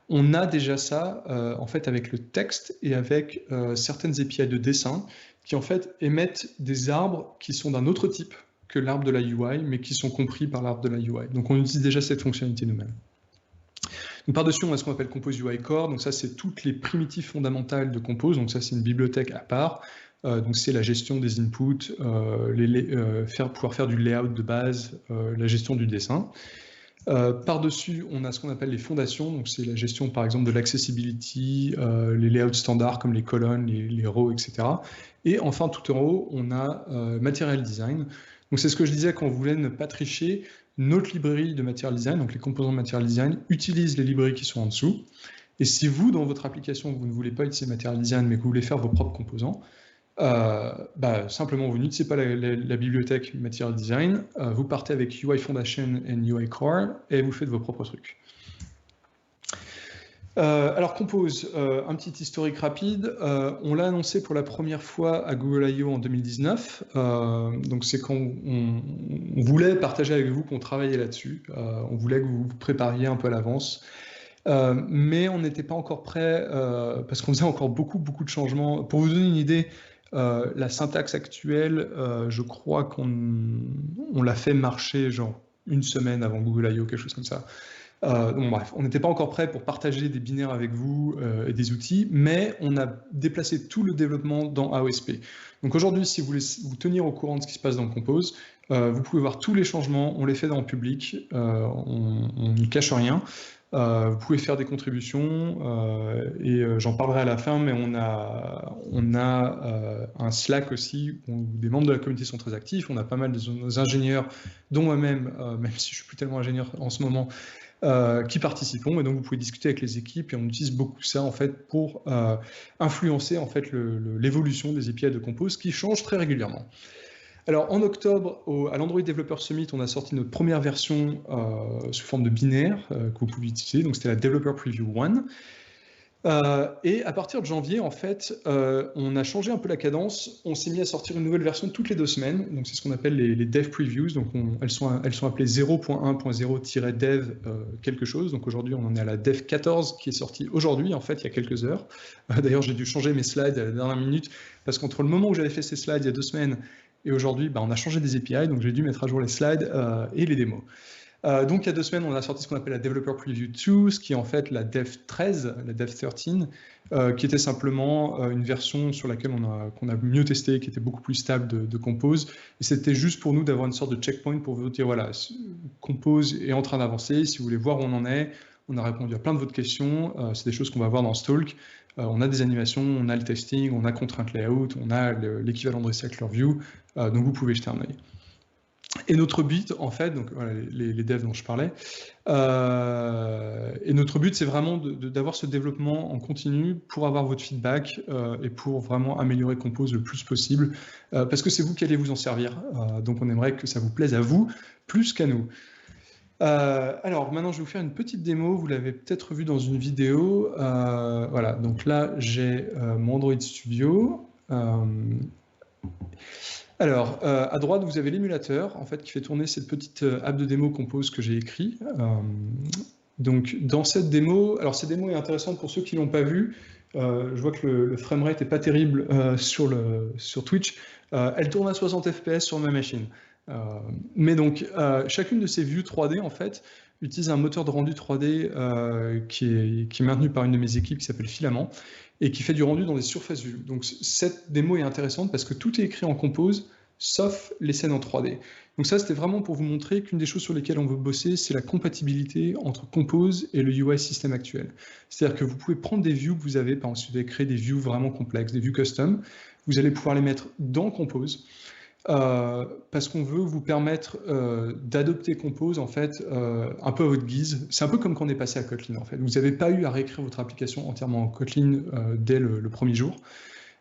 on a déjà ça en fait avec le texte et avec certaines API de dessin qui en fait émettent des arbres qui sont d'un autre type que l'arbre de la UI, mais qui sont compris par l'arbre de la UI. Donc on utilise déjà cette fonctionnalité nous-mêmes. Par-dessus, on a ce qu'on appelle Compose UI Core. Donc ça, c'est toutes les primitives fondamentales de Compose. Donc ça, c'est une bibliothèque à part. Donc c'est la gestion des inputs, pouvoir faire du layout de base, la gestion du dessin. Par-dessus, on a ce qu'on appelle les fondations. Donc c'est la gestion, par exemple, de l'accessibility, les layouts standards comme les colonnes, les rows, etc. Et enfin, tout en haut, on a Material Design. Donc c'est ce que je disais quand on voulait ne pas tricher. Notre librairie de Material Design, donc les composants de Material Design, utilisent les librairies qui sont en dessous. Et si vous, dans votre application, vous ne voulez pas utiliser Material Design, mais que vous voulez faire vos propres composants, simplement, vous n'utilisez pas la bibliothèque Material Design, vous partez avec UI Foundation et UI Core, et vous faites vos propres trucs. Alors Compose, un petit historique rapide, on l'a annoncé pour la première fois à Google I.O. en 2019, donc c'est quand on voulait partager avec vous qu'on travaillait là-dessus, on voulait que vous vous prépariez un peu à l'avance, mais on n'était pas encore prêt parce qu'on faisait encore beaucoup de changements. Pour vous donner une idée, la syntaxe actuelle, je crois qu'on l'a fait marcher genre une semaine avant Google I.O., quelque chose comme ça. Donc, bref, on n'était pas encore prêt pour partager des binaires avec vous et des outils, mais on a déplacé tout le développement dans AOSP. Donc aujourd'hui, si vous voulez vous tenir au courant de ce qui se passe dans Compose, vous pouvez voir tous les changements, on les fait dans le public, on ne cache rien. Vous pouvez faire des contributions et j'en parlerai à la fin, mais on a un Slack aussi où des membres de la communauté sont très actifs. On a pas mal d'ingénieurs, dont moi-même, même si je ne suis plus tellement ingénieur en ce moment, qui participons, et donc vous pouvez discuter avec les équipes, et on utilise beaucoup ça en fait pour influencer en fait l'évolution des API de Compose qui change très régulièrement. Alors en octobre, à l'Android Developer Summit, on a sorti notre première version sous forme de binaire que vous pouvez utiliser, donc c'était la Developer Preview 1. Et à partir de janvier, en fait, on a changé un peu la cadence. On s'est mis à sortir une nouvelle version toutes les 2 semaines. Donc, c'est ce qu'on appelle les Dev Previews. Donc, elles sont appelées 0.1.0-dev quelque chose. Donc, aujourd'hui, on en est à la Dev 14 qui est sortie aujourd'hui, en fait, il y a quelques heures. D'ailleurs, j'ai dû changer mes slides à la dernière minute parce qu'entre le moment où j'avais fait ces slides il y a 2 semaines et aujourd'hui, on a changé des API. Donc, j'ai dû mettre à jour les slides et les démos. Donc, il y a 2 semaines, on a sorti ce qu'on appelle la Developer Preview 2, ce qui est en fait la Dev 13, la Dev 13, qui était simplement une version sur laquelle qu'on a mieux testé, qui était beaucoup plus stable de Compose. Et c'était juste pour nous d'avoir une sorte de checkpoint pour vous dire, voilà, Compose est en train d'avancer, si vous voulez voir où on en est, on a répondu à plein de votre questions, c'est des choses qu'on va voir dans ce talk. On a des animations, on a le testing, on a contrainte layout, on a l'équivalent de Recycler View, donc vous pouvez jeter un œil. Et notre but, en fait, donc voilà, les devs dont je parlais, et notre but, c'est vraiment d'avoir ce développement en continu pour avoir votre feedback et pour vraiment améliorer Compose le plus possible, parce que c'est vous qui allez vous en servir. Donc, on aimerait que ça vous plaise à vous plus qu'à nous. Alors, maintenant, je vais vous faire une petite démo. Vous l'avez peut-être vu dans une vidéo. Voilà, donc là, j'ai mon Android Studio. Alors, à droite, vous avez l'émulateur en fait, qui fait tourner cette petite app de démo Compose que j'ai écrit. Donc, dans cette démo, alors cette démo est intéressante pour ceux qui ne l'ont pas vue. Je vois que le framerate n'est pas terrible sur Twitch. Elle tourne à 60 fps sur ma machine. Mais donc, chacune de ces vues 3D, en fait, utilise un moteur de rendu 3D qui est maintenu par une de mes équipes qui s'appelle Filament, et qui fait du rendu dans des surfaces vues. Donc cette démo est intéressante parce que tout est écrit en Compose, sauf les scènes en 3D. Donc ça, c'était vraiment pour vous montrer qu'une des choses sur lesquelles on veut bosser, c'est la compatibilité entre Compose et le UI système actuel. C'est-à-dire que vous pouvez prendre des views que vous avez, par exemple, si vous avez créé des views vraiment complexes, des views custom, vous allez pouvoir les mettre dans Compose, parce qu'on veut vous permettre d'adopter Compose en fait un peu à votre guise. C'est un peu comme quand on est passé à Kotlin en fait. Vous n'avez pas eu à réécrire votre application entièrement en Kotlin dès le premier jour.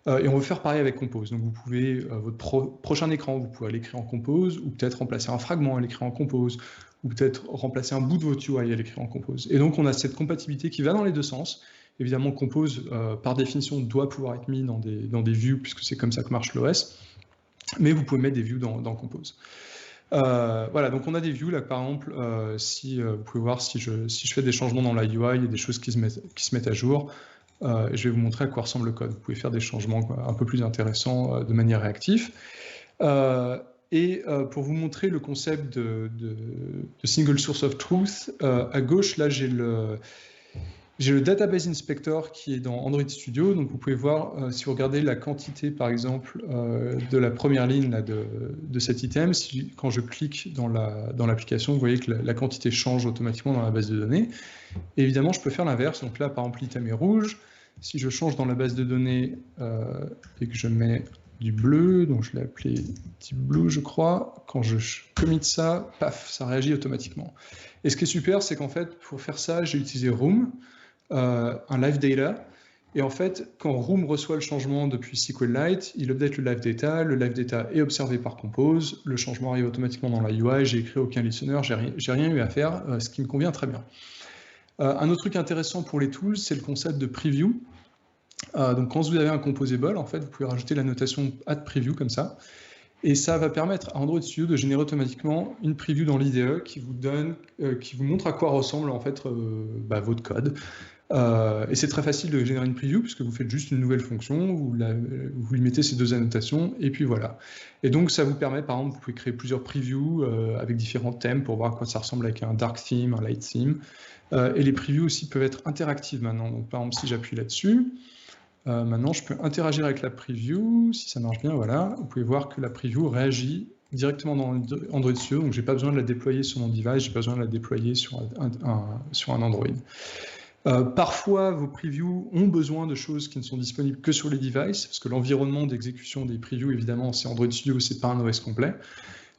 Et on veut faire pareil avec Compose. Donc vous pouvez, votre prochain écran, vous pouvez l'écrire en Compose, ou peut-être remplacer un fragment à l'écrire en Compose, ou peut-être remplacer un bout de votre UI à l'écrire en Compose. Et donc on a cette compatibilité qui va dans les 2 sens. Évidemment, Compose, par définition, doit pouvoir être mis dans des views, puisque c'est comme ça que marche l'OS. Mais vous pouvez mettre des views dans Compose. Voilà, donc on a des views là, par exemple, vous pouvez voir si je fais des changements dans la UI, il y a des choses qui se mettent à jour. Je vais vous montrer à quoi ressemble le code. Vous pouvez faire des changements un peu plus intéressants de manière réactive. Et pour vous montrer le concept de single source of truth, à gauche, là, j'ai le Database Inspector qui est dans Android Studio. Donc, vous pouvez voir, si vous regardez la quantité, par exemple, de la première ligne là, de cet item, quand je clique dans l'application, vous voyez que la quantité change automatiquement dans la base de données. Et évidemment, je peux faire l'inverse. Donc là, par exemple, l'item est rouge. Si je change dans la base de données et que je mets du bleu, donc je l'ai appelé type blue, je crois, quand je commit ça, paf, ça réagit automatiquement. Et ce qui est super, c'est qu'en fait, pour faire ça, j'ai utilisé Room, un live data, et en fait, quand Room reçoit le changement depuis SQLite, il update le live data est observé par Compose, le changement arrive automatiquement dans la UI, j'ai écrit aucun listener, j'ai rien eu à faire, ce qui me convient très bien. Un autre truc intéressant pour les tools, c'est le concept de preview. Donc quand vous avez un composable, en fait, vous pouvez rajouter la notation add preview comme ça, et ça va permettre à Android Studio de générer automatiquement une preview dans l'IDE qui vous montre à quoi ressemble en fait votre code. Et c'est très facile de générer une preview puisque vous faites juste une nouvelle fonction, vous lui mettez ces 2 annotations et puis voilà. Et donc ça vous permet, par exemple, vous pouvez créer plusieurs previews avec différents thèmes pour voir à quoi ça ressemble avec un dark theme, un light theme. Et les previews aussi peuvent être interactives maintenant. Donc par exemple, si j'appuie là-dessus, maintenant je peux interagir avec la preview. Si ça marche bien, voilà. Vous pouvez voir que la preview réagit directement dans Android Studio. Donc j'ai pas besoin de la déployer sur mon device, j'ai pas besoin de la déployer sur un Android. Parfois, vos previews ont besoin de choses qui ne sont disponibles que sur les devices, parce que l'environnement d'exécution des previews, évidemment, c'est Android Studio, c'est pas un OS complet.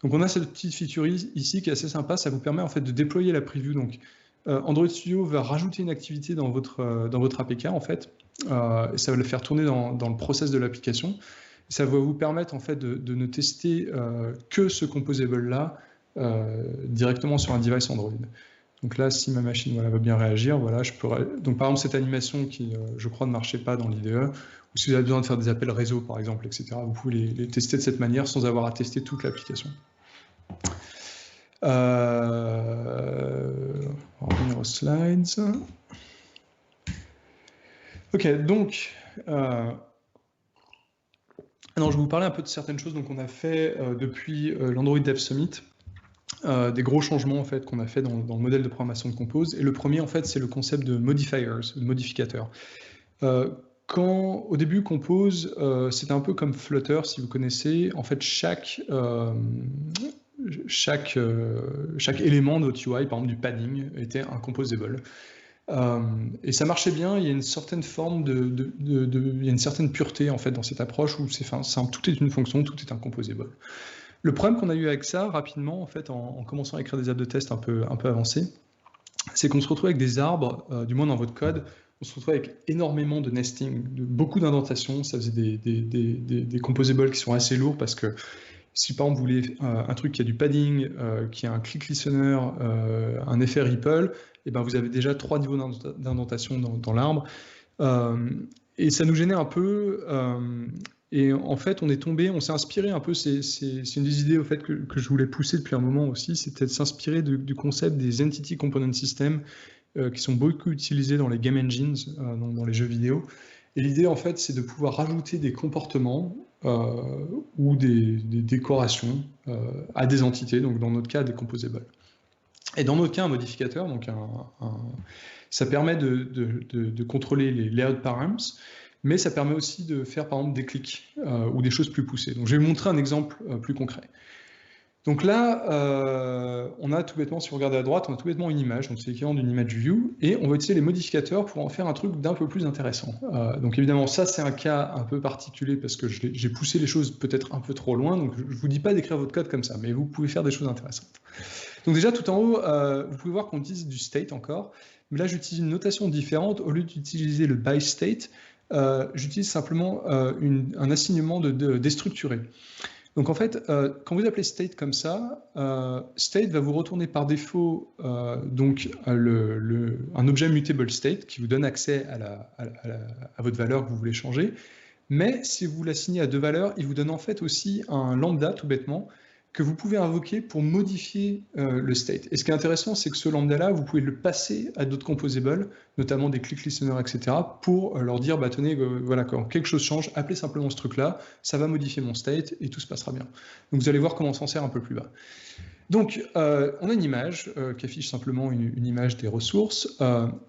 Donc on a cette petite feature ici qui est assez sympa, ça vous permet en fait de déployer la preview donc, Android Studio va rajouter une activité dans votre APK, en fait, et ça va le faire tourner dans le process de l'application. Ça va vous permettre, en fait, de ne tester que ce composable-là directement sur un device Android. Donc là, si ma machine voilà, va bien réagir, voilà, donc par exemple, cette animation qui, je crois, ne marchait pas dans l'IDE, ou si vous avez besoin de faire des appels réseau, par exemple, etc., vous pouvez les tester de cette manière sans avoir à tester toute l'application. On va revenir aux slides. Ok, donc, alors je vais vous parler un peu de certaines choses qu'on a fait depuis l'Android Dev Summit. Des gros changements en fait qu'on a fait dans le modèle de programmation de Compose. Et le premier en fait c'est le concept de modifiers, de modificateurs. Au début Compose c'était un peu comme Flutter si vous connaissez. En fait chaque élément de votre UI, par exemple du padding, était un composable. Et ça marchait bien. Il y a une certaine forme il y a une certaine pureté en fait dans cette approche où tout est une fonction, tout est un composable. Le problème qu'on a eu avec ça, rapidement, en fait, en commençant à écrire des apps de test un peu avancés, c'est qu'on se retrouve avec des arbres, du moins dans votre code, on se retrouve avec énormément de nesting, beaucoup d'indentations, ça faisait des composables qui sont assez lourds parce que si par exemple vous voulez un truc qui a du padding, qui a un click listener, un effet ripple, et ben vous avez déjà 3 niveaux d'indentation dans l'arbre. Et ça nous gênait un peu. Et en fait, on s'est inspiré un peu, c'est une des idées au fait que je voulais pousser depuis un moment aussi, c'était de s'inspirer du concept des Entity Component Systems qui sont beaucoup utilisés dans les game engines, dans les jeux vidéo. Et l'idée, en fait, c'est de pouvoir rajouter des comportements ou des décorations à des entités, donc dans notre cas, des composables. Et dans notre cas, un modificateur, donc ça permet de contrôler les layout params, mais ça permet aussi de faire par exemple des clics ou des choses plus poussées. Donc je vais vous montrer un exemple plus concret. Donc là, on a tout bêtement, si vous regardez à droite, on a tout bêtement une image, donc c'est l'équivalent d'une image view, et on va utiliser les modificateurs pour en faire un truc d'un peu plus intéressant. Donc évidemment, ça c'est un cas un peu particulier parce que j'ai poussé les choses peut-être un peu trop loin, donc je ne vous dis pas d'écrire votre code comme ça, mais vous pouvez faire des choses intéressantes. Donc déjà, tout en haut, vous pouvez voir qu'on utilise du state encore, mais là j'utilise une notation différente. Au lieu d'utiliser le by state, j'utilise simplement un assignement déstructuré. Donc en fait, quand vous appelez state comme ça, state va vous retourner par défaut donc un objet mutable state qui vous donne accès à votre valeur que vous voulez changer. Mais si vous l'assignez à 2 valeurs, il vous donne en fait aussi un lambda tout bêtement que vous pouvez invoquer pour modifier le state. Et ce qui est intéressant, c'est que ce lambda-là, vous pouvez le passer à d'autres composables, notamment des click listeners, etc., pour leur dire, bah, tenez, voilà, quand quelque chose change, appelez simplement ce truc-là, ça va modifier mon state et tout se passera bien. Donc vous allez voir comment on s'en sert un peu plus bas. Donc, on a une image qui affiche simplement une image des ressources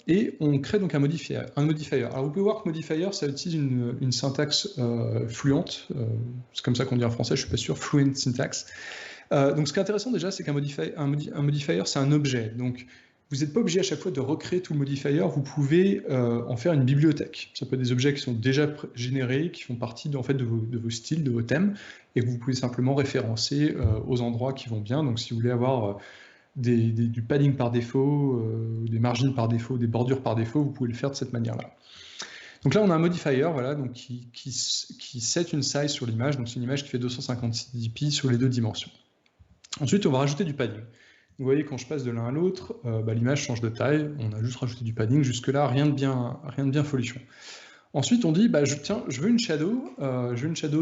et on crée donc un modifier. Alors, vous pouvez voir que modifier, ça utilise une syntaxe fluente. C'est comme ça qu'on dit en français, je ne suis pas sûr, fluent syntax. Donc, ce qui est intéressant déjà, c'est qu'un modifier, c'est un objet. Donc, vous n'êtes pas obligé à chaque fois de recréer tout le modifier, vous pouvez en faire une bibliothèque. Ça peut être des objets qui sont déjà générés, qui font partie de vos styles, de vos thèmes, et que vous pouvez simplement référencer aux endroits qui vont bien. Donc si vous voulez avoir du padding par défaut, des margins par défaut, des bordures par défaut, vous pouvez le faire de cette manière-là. Donc là, on a un modifier voilà, donc qui set une size sur l'image, donc c'est une image qui fait 256 pi sur les 2 dimensions. Ensuite, on va rajouter du padding. Vous voyez, quand je passe de l'un à l'autre, l'image change de taille, on a juste rajouté du padding, jusque-là, rien de bien folichon. Ensuite, on dit, je veux une shadow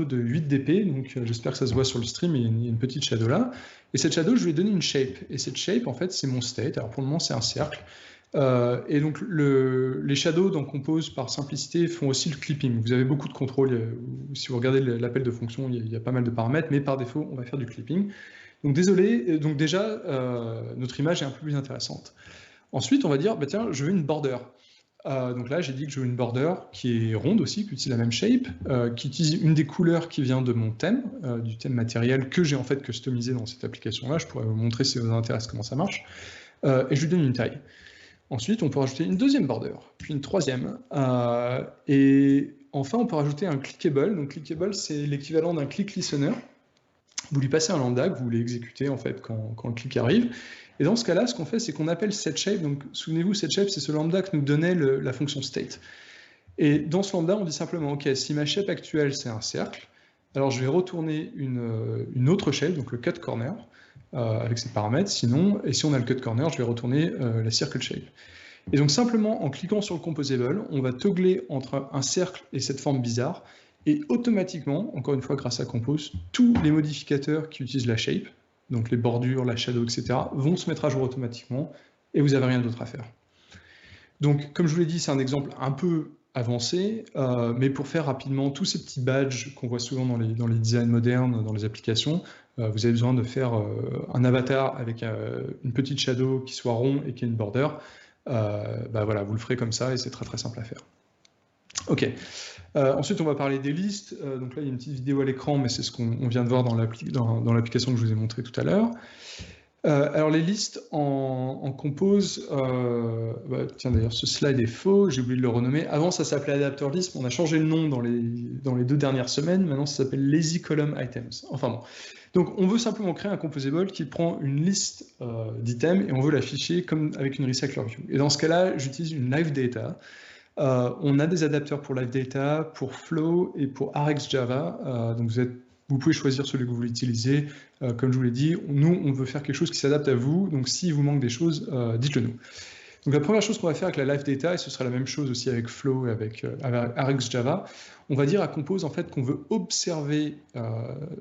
de 8 dp, donc j'espère que ça se voit sur le stream, il y a une petite shadow là, et cette shadow, je lui ai donné une shape, et cette shape, en fait, c'est mon state, alors pour le moment, c'est un cercle, et donc les shadows dans Compose, par simplicité, font aussi le clipping. Vous avez beaucoup de contrôle, si vous regardez l'appel de fonction, il y a pas mal de paramètres, mais par défaut, on va faire du clipping. Donc désolé, donc déjà, notre image est un peu plus intéressante. Ensuite, on va dire, tiens, je veux une border. Donc là, j'ai dit que je veux une border qui est ronde aussi, qui utilise la même shape, qui utilise une des couleurs qui vient de mon thème, du thème matériel que j'ai en fait customisé dans cette application-là. Je pourrais vous montrer si ça vous intéresse comment ça marche. Et je lui donne une taille. Ensuite, on peut rajouter une deuxième border, puis une troisième. Et enfin, on peut rajouter un clickable. Donc clickable, c'est l'équivalent d'un click listener. vous lui passez un lambda que vous voulez exécuter en fait quand le clic arrive. Et dans ce cas-là, ce qu'on fait, c'est qu'on appelle setShape. Donc, souvenez-vous, setShape, c'est ce lambda que nous donnait la fonction state. Et dans ce lambda, on dit simplement, OK, si ma shape actuelle, c'est un cercle, alors je vais retourner une autre shape, donc le cut corner, avec ses paramètres. Sinon, et si on a le cut corner, je vais retourner la circle shape. Et donc, simplement, en cliquant sur le composable, on va toggler entre un cercle et cette forme bizarre. Et automatiquement, encore une fois, grâce à Compose, tous les modificateurs qui utilisent la shape, donc les bordures, la shadow, etc., vont se mettre à jour automatiquement et vous n'avez rien d'autre à faire. Donc, comme je vous l'ai dit, c'est un exemple un peu avancé, mais pour faire rapidement tous ces petits badges qu'on voit souvent dans les designs modernes, dans les applications, vous avez besoin de faire un avatar avec une petite shadow qui soit rond et qui ait une border. Voilà, vous le ferez comme ça et c'est très très simple à faire. Ok. Ensuite, on va parler des listes. Donc là, il y a une petite vidéo à l'écran, mais c'est ce qu'on vient de voir dans l'application que je vous ai montré tout à l'heure. Alors les listes en Compose, tiens d'ailleurs ce slide est faux, j'ai oublié de le renommer. Avant ça s'appelait Adapter List, on a changé le nom dans les 2 dernières semaines, maintenant ça s'appelle Lazy Column Items. Enfin bon. Donc on veut simplement créer un composable qui prend une liste d'items et on veut l'afficher comme avec une recycler view. Et dans ce cas-là, j'utilise une live data. On a des adapteurs pour live data, pour Flow et pour RxJava. Donc vous pouvez choisir celui que vous voulez utiliser. Comme je vous l'ai dit, nous, on veut faire quelque chose qui s'adapte à vous. Donc, s'il vous manque des choses, dites-le nous. Donc, la première chose qu'on va faire avec la live data, et ce sera la même chose aussi avec Flow et avec RxJava, on va dire à Compose en fait qu'on veut observer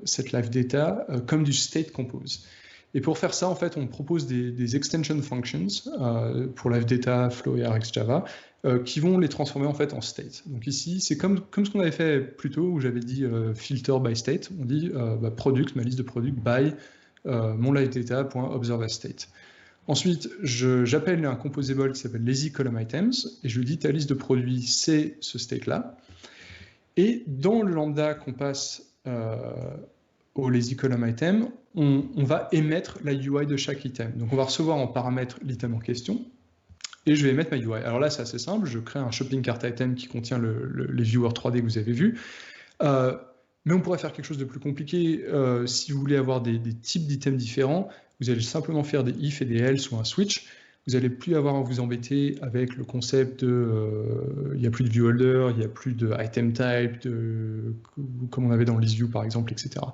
cette live data comme du state compose. Et pour faire ça, en fait, on propose des extension functions pour live data, Flow et RxJava qui vont les transformer en fait en state. Donc ici, c'est comme ce qu'on avait fait plus tôt où j'avais dit filter by state. On dit product, ma liste de product by mon live data.observeAsState. Ensuite, j'appelle un composable qui s'appelle lazy column items et je lui dis ta liste de produits c'est ce state là. Et dans le lambda qu'on passe au lazy column item, on va émettre la UI de chaque item. Donc on va recevoir en paramètre l'item en question, et je vais émettre ma UI. Alors là, c'est assez simple, je crée un shopping cart item qui contient les viewers 3D que vous avez vus, mais on pourrait faire quelque chose de plus compliqué. Si vous voulez avoir des types d'items différents, vous allez simplement faire des if et des else ou un switch. Vous n'allez plus avoir à vous embêter avec le concept de il n'y a plus de view holder, il n'y a plus de item type, comme on avait dans ListView par exemple, etc.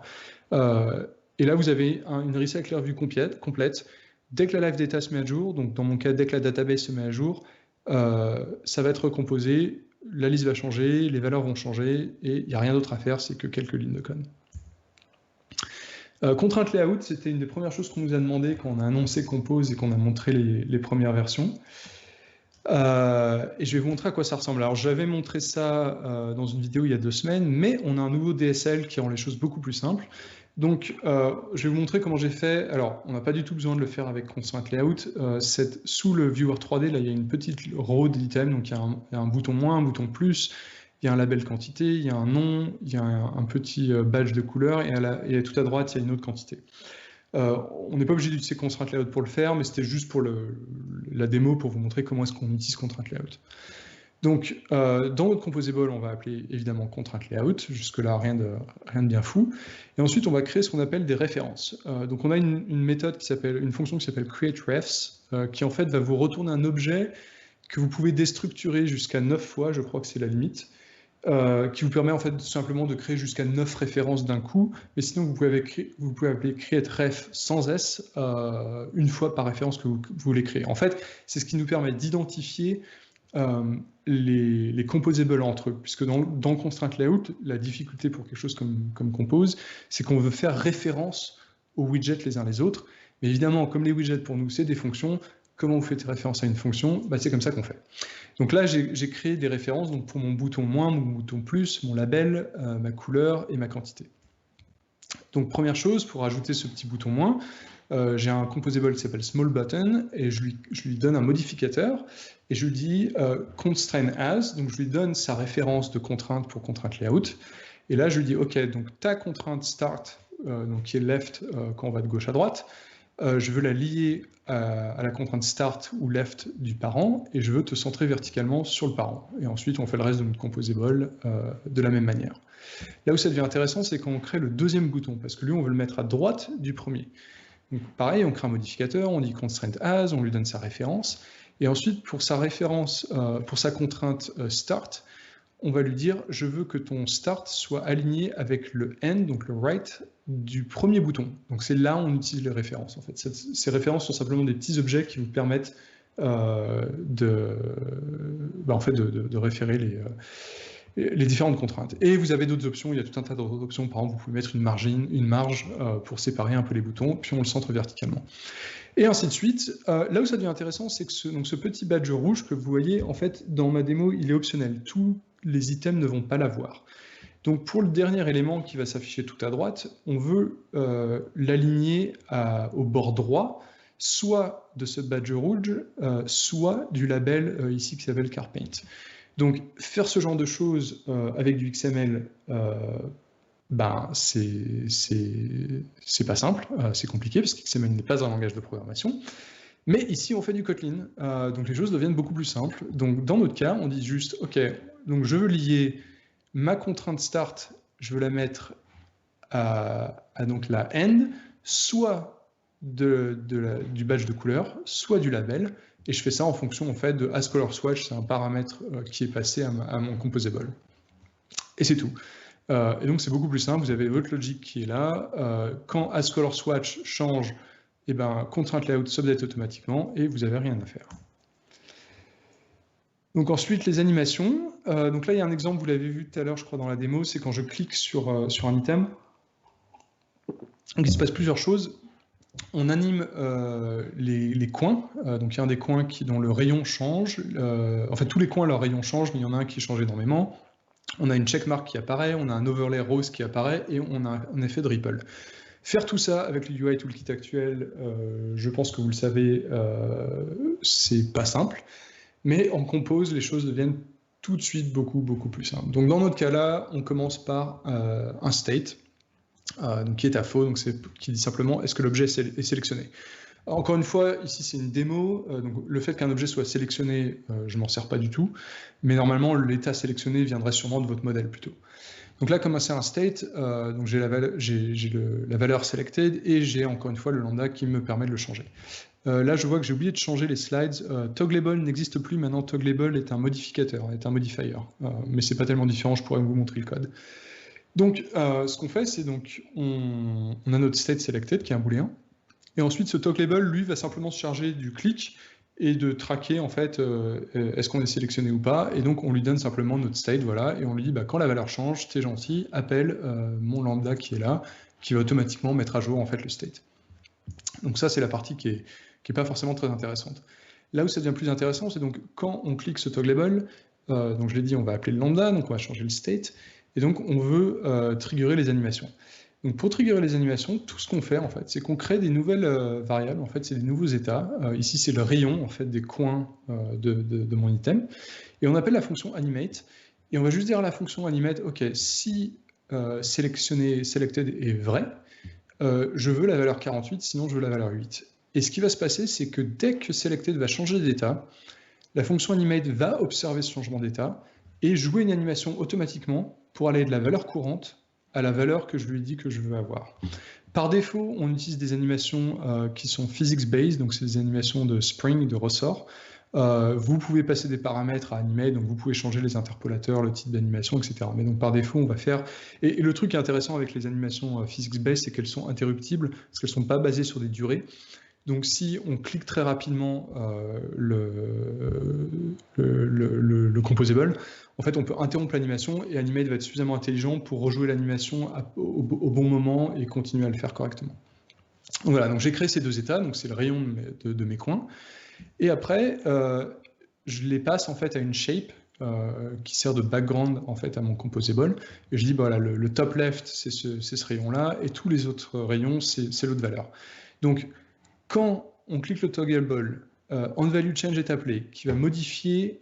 Et là, vous avez une recycler view complète. Dès que la live data se met à jour, donc dans mon cas, dès que la database se met à jour, ça va être recomposé, la liste va changer, les valeurs vont changer, et il n'y a rien d'autre à faire, c'est que quelques lignes de code. Contrainte layout, c'était une des premières choses qu'on nous a demandé quand on a annoncé Compose et qu'on a montré les premières versions. Et je vais vous montrer à quoi ça ressemble. Alors j'avais montré ça dans une vidéo il y a 2 semaines, mais on a un nouveau DSL qui rend les choses beaucoup plus simples. Donc je vais vous montrer comment j'ai fait. Alors on n'a pas du tout besoin de le faire avec constraint layout. Sous le viewer 3D, là il y a une petite row d'items, donc il y a un bouton moins, un bouton plus. Il y a un label quantité, il y a un nom, il y a un petit badge de couleur, et tout à droite, il y a une autre quantité. On n'est pas obligé d'utiliser constraint layout pour le faire, mais c'était juste pour la démo, pour vous montrer comment est-ce qu'on utilise constraint layout. Donc, dans notre composable, on va appeler évidemment constraint layout, jusque-là, rien de bien fou. Et ensuite, on va créer ce qu'on appelle des références. Donc, on a une fonction qui s'appelle createRefs, qui en fait va vous retourner un objet que vous pouvez déstructurer jusqu'à 9 fois, je crois que c'est la limite. Qui vous permet en fait simplement de créer jusqu'à 9 références d'un coup, mais sinon vous pouvez appeler createRef sans S une fois par référence que vous voulez créer. En fait, c'est ce qui nous permet d'identifier les composables entre eux, puisque dans constraint layout, la difficulté pour quelque chose comme Compose, c'est qu'on veut faire référence aux widgets les uns les autres, mais évidemment, comme les widgets pour nous, c'est des fonctions, comment vous faites référence à une fonction, c'est comme ça qu'on fait. Donc là, j'ai créé des références donc pour mon bouton moins, mon bouton plus, mon label, ma couleur et ma quantité. Donc première chose, pour ajouter ce petit bouton moins, j'ai un composable qui s'appelle smallButton et je lui donne un modificateur et je lui dis constrain as, donc je lui donne sa référence de contrainte pour contrainte layout. Et là, je lui dis, OK, donc ta contrainte start, donc qui est left quand on va de gauche à droite, je veux la lier à la contrainte start ou left du parent, et je veux te centrer verticalement sur le parent. Et ensuite, on fait le reste de notre composable de la même manière. Là où ça devient intéressant, c'est quand on crée le deuxième bouton, parce que lui, on veut le mettre à droite du premier. Donc pareil, on crée un modificateur, on dit constraint as, on lui donne sa référence, et ensuite, pour sa référence, pour sa contrainte start, on va lui dire, je veux que ton start soit aligné avec le end, donc le right, du premier bouton. Donc c'est là où on utilise les références. En fait. Ces références sont simplement des petits objets qui vous permettent de référer les différentes contraintes. Et vous avez d'autres options, il y a tout un tas d'autres options. Par exemple, vous pouvez mettre une marge pour séparer un peu les boutons, puis on le centre verticalement. Et ainsi de suite. Là où ça devient intéressant, c'est que ce petit badge rouge que vous voyez, en fait, dans ma démo, il est optionnel. Tous les items ne vont pas l'avoir. Donc pour le dernier élément qui va s'afficher tout à droite, on veut l'aligner au bord droit, soit de ce badge rouge, soit du label ici qui s'appelle CarPaint. Donc faire ce genre de choses avec du XML, c'est pas simple, c'est compliqué parce que XML n'est pas un langage de programmation. Mais ici, on fait du Kotlin, donc les choses deviennent beaucoup plus simples. Donc dans notre cas, on dit juste, OK, donc je veux lier ma contrainte start, je veux la mettre à donc la end, soit du badge de couleur, soit du label, et je fais ça en fonction en fait de asColorSwatch, c'est un paramètre qui est passé à mon composable. Et c'est tout. Et donc c'est beaucoup plus simple, vous avez votre logique qui est là, quand asColorSwatch change, et ben, contrainte layout s'update automatiquement, et vous n'avez rien à faire. Donc ensuite, les animations. Donc là, il y a un exemple, vous l'avez vu tout à l'heure, je crois, dans la démo, c'est quand je clique sur un item. Donc il se passe plusieurs choses. On anime les coins. Donc il y a un des coins dont le rayon change. En fait, tous les coins, leur rayon change, mais il y en a un qui change énormément. On a une checkmark qui apparaît, on a un overlay rose qui apparaît, et on a un effet de ripple. Faire tout ça avec le UI Toolkit actuel, je pense que vous le savez, c'est pas simple. Mais en compose, les choses deviennent tout de suite beaucoup plus simples. Donc dans notre cas-là, on commence par un state, donc qui est à faux, donc qui dit simplement est-ce que l'objet est sélectionné. Encore une fois, ici c'est une démo, donc le fait qu'un objet soit sélectionné, je m'en sers pas du tout, mais normalement l'état sélectionné viendrait sûrement de votre modèle plutôt. Donc là, comme c'est un state, donc j'ai la valeur selected et j'ai encore une fois le lambda qui me permet de le changer. Là, je vois que j'ai oublié de changer les slides. Toggleable n'existe plus. Maintenant, Toggleable est un modificateur, est un modifier. Mais c'est pas tellement différent, je pourrais vous montrer le code. Donc, ce qu'on fait, c'est donc on a notre state selected qui est un booléen. Et ensuite, ce Toggleable, lui, va simplement se charger du clic et de traquer, en fait, est-ce qu'on est sélectionné ou pas. Et donc, on lui donne simplement notre state, voilà, et on lui dit, bah, quand la valeur change, t'es gentil, appelle mon lambda qui est là, qui va automatiquement mettre à jour, en fait, le state. Donc ça, c'est la partie qui est pas forcément très intéressante. Là où ça devient plus intéressant, c'est donc quand on clique ce Toggleable, donc je l'ai dit, on va appeler le lambda, donc on va changer le state, et donc on veut triggerer les animations. Donc pour triggerer les animations, tout ce qu'on fait en fait, c'est qu'on crée des nouvelles variables, en fait c'est des nouveaux états. Ici c'est le rayon en fait des coins de mon item, et on appelle la fonction animate, et on va juste dire à la fonction animate, ok, si selected est vrai, je veux la valeur 48, sinon je veux la valeur 8. Et ce qui va se passer, c'est que dès que selected va changer d'état, la fonction animate va observer ce changement d'état et jouer une animation automatiquement pour aller de la valeur courante à la valeur que je lui dis que je veux avoir. Par défaut, on utilise des animations qui sont physics-based, donc c'est des animations de spring, de ressort. Vous pouvez passer des paramètres à animer, donc vous pouvez changer les interpolateurs, le type d'animation, etc. Mais donc par défaut, on va faire... Et le truc qui est intéressant avec les animations physics-based, c'est qu'elles sont interruptibles, parce qu'elles ne sont pas basées sur des durées. Donc si on clique très rapidement le composable, en fait on peut interrompre l'animation et Animate va être suffisamment intelligent pour rejouer l'animation au bon moment et continuer à le faire correctement. Donc voilà, donc j'ai créé ces deux états, donc c'est le rayon de mes coins. Et après, je les passe en fait à une shape qui sert de background en fait à mon composable. Et je dis voilà, le top left c'est ce rayon-là et tous les autres rayons c'est l'autre valeur. Donc quand on clique le Toggleable, onValueChange est appelé, qui va modifier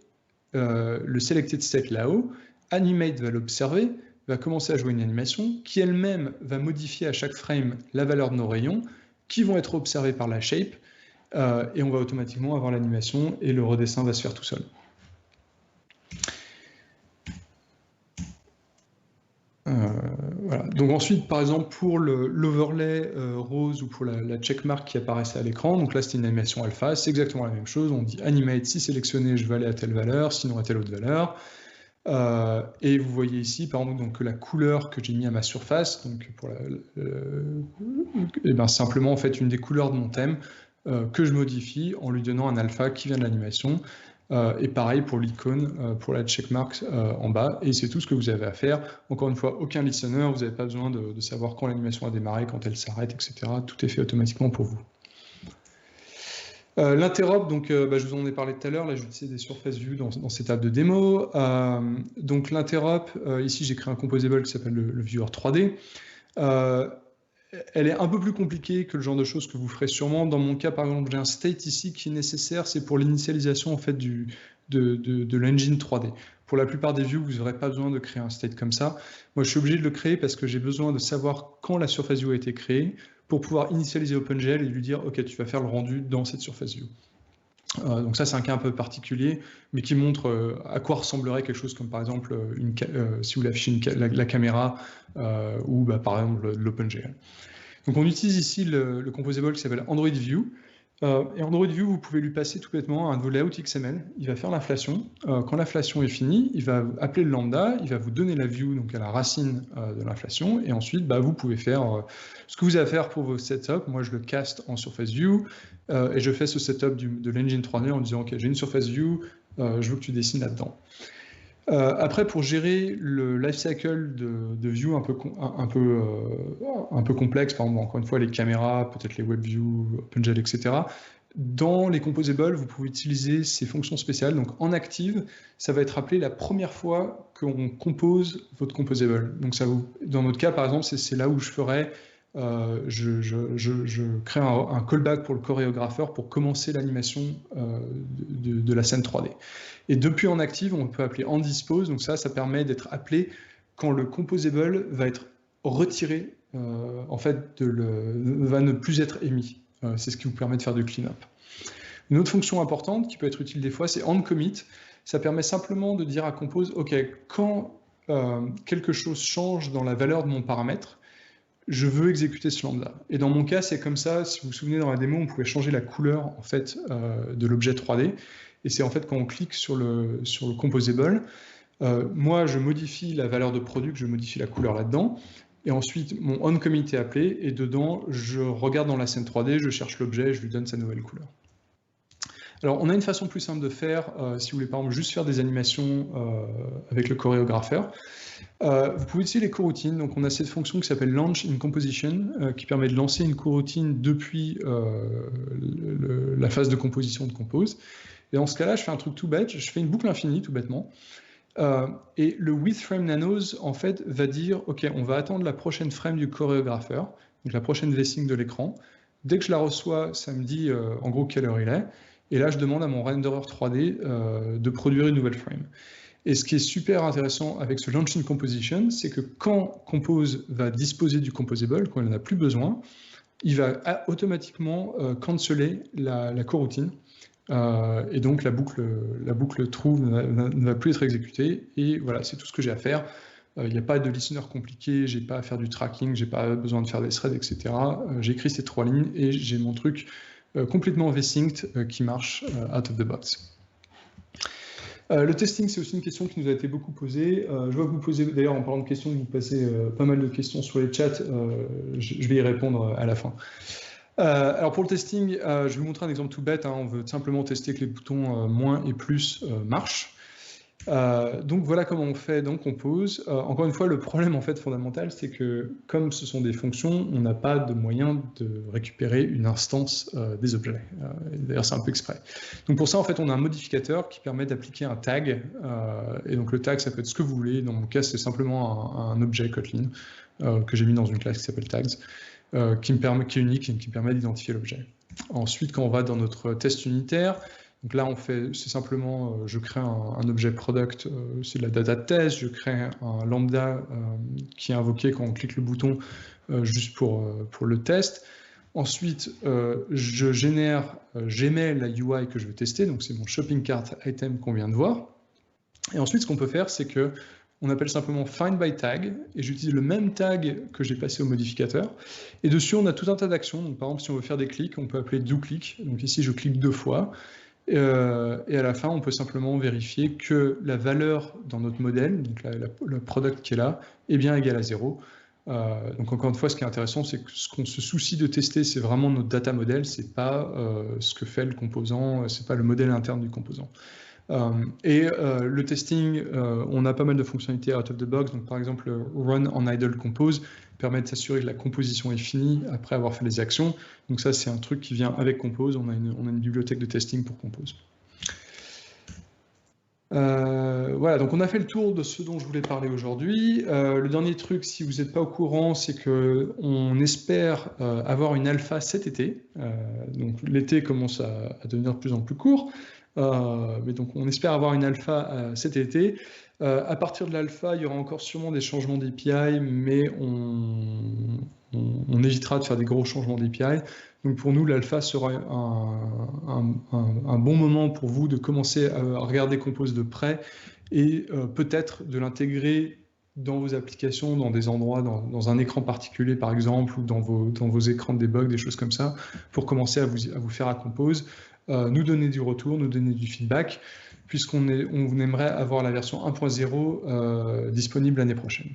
le selected state là-haut. Animate va l'observer, va commencer à jouer une animation qui elle-même va modifier à chaque frame la valeur de nos rayons. qui vont être observés par la shape, et on va automatiquement avoir l'animation et le redessin va se faire tout seul. Voilà. Donc ensuite, par exemple, pour l'overlay rose ou pour la checkmark qui apparaissait à l'écran, donc là c'était une animation alpha, c'est exactement la même chose, on dit animate, si sélectionné, je vais aller à telle valeur, sinon à telle autre valeur. Et vous voyez ici, par exemple, donc, que la couleur que j'ai mis à ma surface, donc pour et ben, simplement en fait une des couleurs de mon thème que je modifie en lui donnant un alpha qui vient de l'animation. Et pareil pour l'icône, pour la checkmark en bas, et c'est tout ce que vous avez à faire. Encore une fois, aucun listener, vous n'avez pas besoin de savoir quand l'animation a démarré, quand elle s'arrête, etc. Tout est fait automatiquement pour vous. L'interop, donc je vous en ai parlé tout à l'heure, là j'utilisais des surface view dans ces tables de démo. Donc l'interop, ici j'ai créé un composable qui s'appelle le viewer 3D. Elle est un peu plus compliquée que le genre de choses que vous ferez sûrement. Dans mon cas, par exemple, j'ai un state ici qui est nécessaire, c'est pour l'initialisation en fait de l'engine 3D. Pour la plupart des views, vous n'aurez pas besoin de créer un state comme ça. Moi, je suis obligé de le créer parce que j'ai besoin de savoir quand la surface view a été créée pour pouvoir initialiser OpenGL et lui dire « Ok, tu vas faire le rendu dans cette surface view ». Donc ça, c'est un cas un peu particulier, mais qui montre à quoi ressemblerait quelque chose comme par exemple, si vous affichez la caméra ou par exemple l'OpenGL. Donc on utilise ici le composable qui s'appelle Android View. Et Android View, vous pouvez lui passer tout bêtement un nouveau layout XML. Il va faire l'inflation. Quand l'inflation est finie, il va appeler le lambda, il va vous donner la view, donc à la racine de l'inflation, et ensuite vous pouvez faire ce que vous avez à faire pour vos setups. Moi, je le caste en surface view, et je fais ce setup de l'engine 3D en disant, OK, j'ai une surface view, je veux que tu dessines là-dedans. Après, pour gérer le lifecycle de view un peu complexe, par exemple, encore une fois, les caméras, peut-être les WebView, OpenGL, etc., dans les composables, vous pouvez utiliser ces fonctions spéciales. Donc, en active, ça va être appelé la première fois qu'on compose votre composable. Donc, dans notre cas, par exemple, c'est là où je ferais je crée un callback pour le chorégrapheur pour commencer l'animation de la scène 3D. Et depuis en active, on peut appeler en dispose, donc ça permet d'être appelé quand le composable va être retiré, en fait, va ne plus être émis. C'est ce qui vous permet de faire du clean-up. Une autre fonction importante qui peut être utile des fois, c'est onCommit. Ça permet simplement de dire à Compose, OK, quand quelque chose change dans la valeur de mon paramètre, je veux exécuter ce lambda. Et dans mon cas, c'est comme ça, si vous vous souvenez dans la démo, on pouvait changer la couleur en fait, de l'objet 3D. Et c'est en fait quand on clique sur le composable, moi je modifie la valeur de product, je modifie la couleur là-dedans. Et ensuite, mon onCommit est appelé, et dedans, je regarde dans la scène 3D, je cherche l'objet, je lui donne sa nouvelle couleur. Alors, on a une façon plus simple de faire, si vous voulez par exemple juste faire des animations avec le chorégrapheur. Vous pouvez utiliser les coroutines. Donc, on a cette fonction qui s'appelle Launch in Composition, qui permet de lancer une coroutine depuis la phase de composition de Compose. Et dans ce cas-là, je fais un truc tout bête, je fais une boucle infinie, tout bêtement. Et le WithFrameNanos, en fait, va dire, OK, on va attendre la prochaine frame du chorégrapheur, donc la prochaine V-Sync de l'écran. Dès que je la reçois, ça me dit en gros quelle heure il est. Et là, je demande à mon renderer 3D de produire une nouvelle frame. Et ce qui est super intéressant avec ce Launch in Composition, c'est que quand Compose va disposer du composable, quand il n'en a plus besoin, il va automatiquement canceller la coroutine. Et donc la boucle true ne va plus être exécutée. Et voilà, c'est tout ce que j'ai à faire. Il n'y a pas de listener compliqué, j'ai pas à faire du tracking, j'ai pas besoin de faire des threads, etc. J'écris ces 3 lignes et j'ai mon truc complètement V-synced qui marche out of the box. Le testing, c'est aussi une question qui nous a été beaucoup posée. Je vois que vous posez, d'ailleurs, en parlant de questions, vous passez pas mal de questions sur les chats. Je vais y répondre à la fin. Alors pour le testing, je vais vous montrer un exemple tout bête. On veut simplement tester que les boutons moins et plus marchent. Donc voilà comment on fait dans Compose. Encore une fois, le problème en fait fondamental, c'est que comme ce sont des fonctions, on n'a pas de moyen de récupérer une instance des objets. D'ailleurs, c'est un peu exprès. Donc pour ça, en fait, on a un modificateur qui permet d'appliquer un tag. Et donc le tag, ça peut être ce que vous voulez. Dans mon cas, c'est simplement un objet Kotlin que j'ai mis dans une classe qui s'appelle tags, qui est unique et qui permet d'identifier l'objet. Ensuite, quand on va dans notre test unitaire, donc là, c'est simplement, je crée un objet product, c'est de la data de test, je crée un lambda qui est invoqué quand on clique le bouton juste pour le test. Ensuite, j'émets la UI que je veux tester, donc c'est mon shopping cart item qu'on vient de voir. Et ensuite, ce qu'on peut faire, c'est que on appelle simplement find by tag, et j'utilise le même tag que j'ai passé au modificateur. Et dessus, on a tout un tas d'actions. Donc, par exemple, si on veut faire des clics, on peut appeler do-click. Donc ici, je clique 2 fois. Et à la fin, on peut simplement vérifier que la valeur dans notre modèle, donc le product qui est là, est bien égal à 0. Donc encore une fois, ce qui est intéressant, c'est que ce qu'on se soucie de tester, c'est vraiment notre data model, c'est pas ce que fait le composant, c'est pas le modèle interne du composant. Le testing, on a pas mal de fonctionnalités out of the box. Donc par exemple, run on idle compose permet de s'assurer que la composition est finie après avoir fait les actions. Donc ça, c'est un truc qui vient avec Compose. On a une bibliothèque de testing pour Compose. Voilà, donc on a fait le tour de ce dont je voulais parler aujourd'hui. Le dernier truc, si vous n'êtes pas au courant, c'est qu'on espère avoir une alpha cet été. Donc l'été commence à devenir de plus en plus court. Mais donc on espère avoir une alpha cet été. À partir de l'alpha, il y aura encore sûrement des changements d'API, mais on évitera de faire des gros changements d'API. Donc pour nous, l'alpha sera un bon moment pour vous de commencer à regarder Compose de près et peut-être de l'intégrer dans vos applications, dans des endroits, dans un écran particulier par exemple, ou dans vos écrans de debug, des choses comme ça, pour commencer à vous faire à Compose. Nous donner du retour, nous donner du feedback, puisqu'on aimerait avoir la version 1.0 disponible l'année prochaine.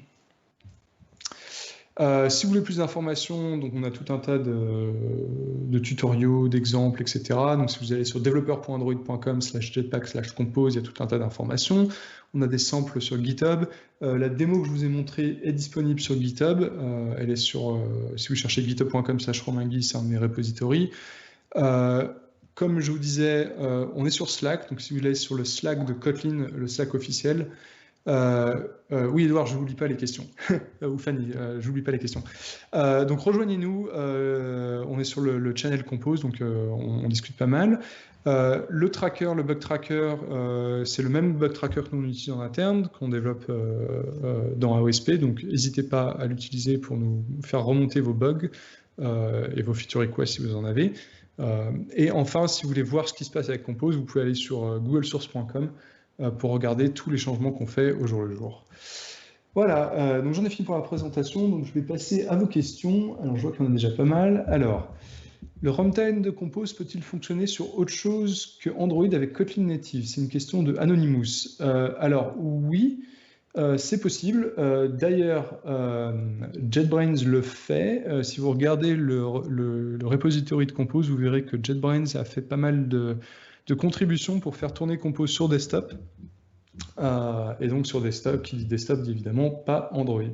Si vous voulez plus d'informations, donc on a tout un tas de tutoriaux, d'exemples, etc. Donc si vous allez sur developer.android.com/jetpack/compose, il y a tout un tas d'informations. On a des samples sur GitHub. La démo que je vous ai montrée est disponible sur GitHub. Elle est sur, si vous cherchez github.com/romaingui, c'est un de mes repositories. Comme je vous disais, on est sur Slack, donc si vous allez sur le Slack de Kotlin, le Slack officiel, oui, Edouard, je n'oublie pas les questions. Ou Fanny, je n'oublie pas les questions. Donc rejoignez-nous, on est sur le channel Compose, donc on discute pas mal. Le tracker, le bug tracker, c'est le même bug tracker que nous utilisons en interne, qu'on développe dans AOSP, donc n'hésitez pas à l'utiliser pour nous faire remonter vos bugs et vos feature requests si vous en avez. Et enfin, si vous voulez voir ce qui se passe avec Compose, vous pouvez aller sur googlesource.com pour regarder tous les changements qu'on fait au jour le jour. Voilà, donc j'en ai fini pour la présentation, donc je vais passer à vos questions. Alors je vois qu'il y en a déjà pas mal. Alors, le runtime de Compose peut-il fonctionner sur autre chose que Android avec Kotlin Native? C'est une question de Anonymous. Alors oui, c'est possible. D'ailleurs, JetBrains le fait. Si vous regardez le repository de Compose, vous verrez que JetBrains a fait pas mal de contributions pour faire tourner Compose sur desktop. Et donc sur desktop, qui dit desktop dit évidemment pas Android.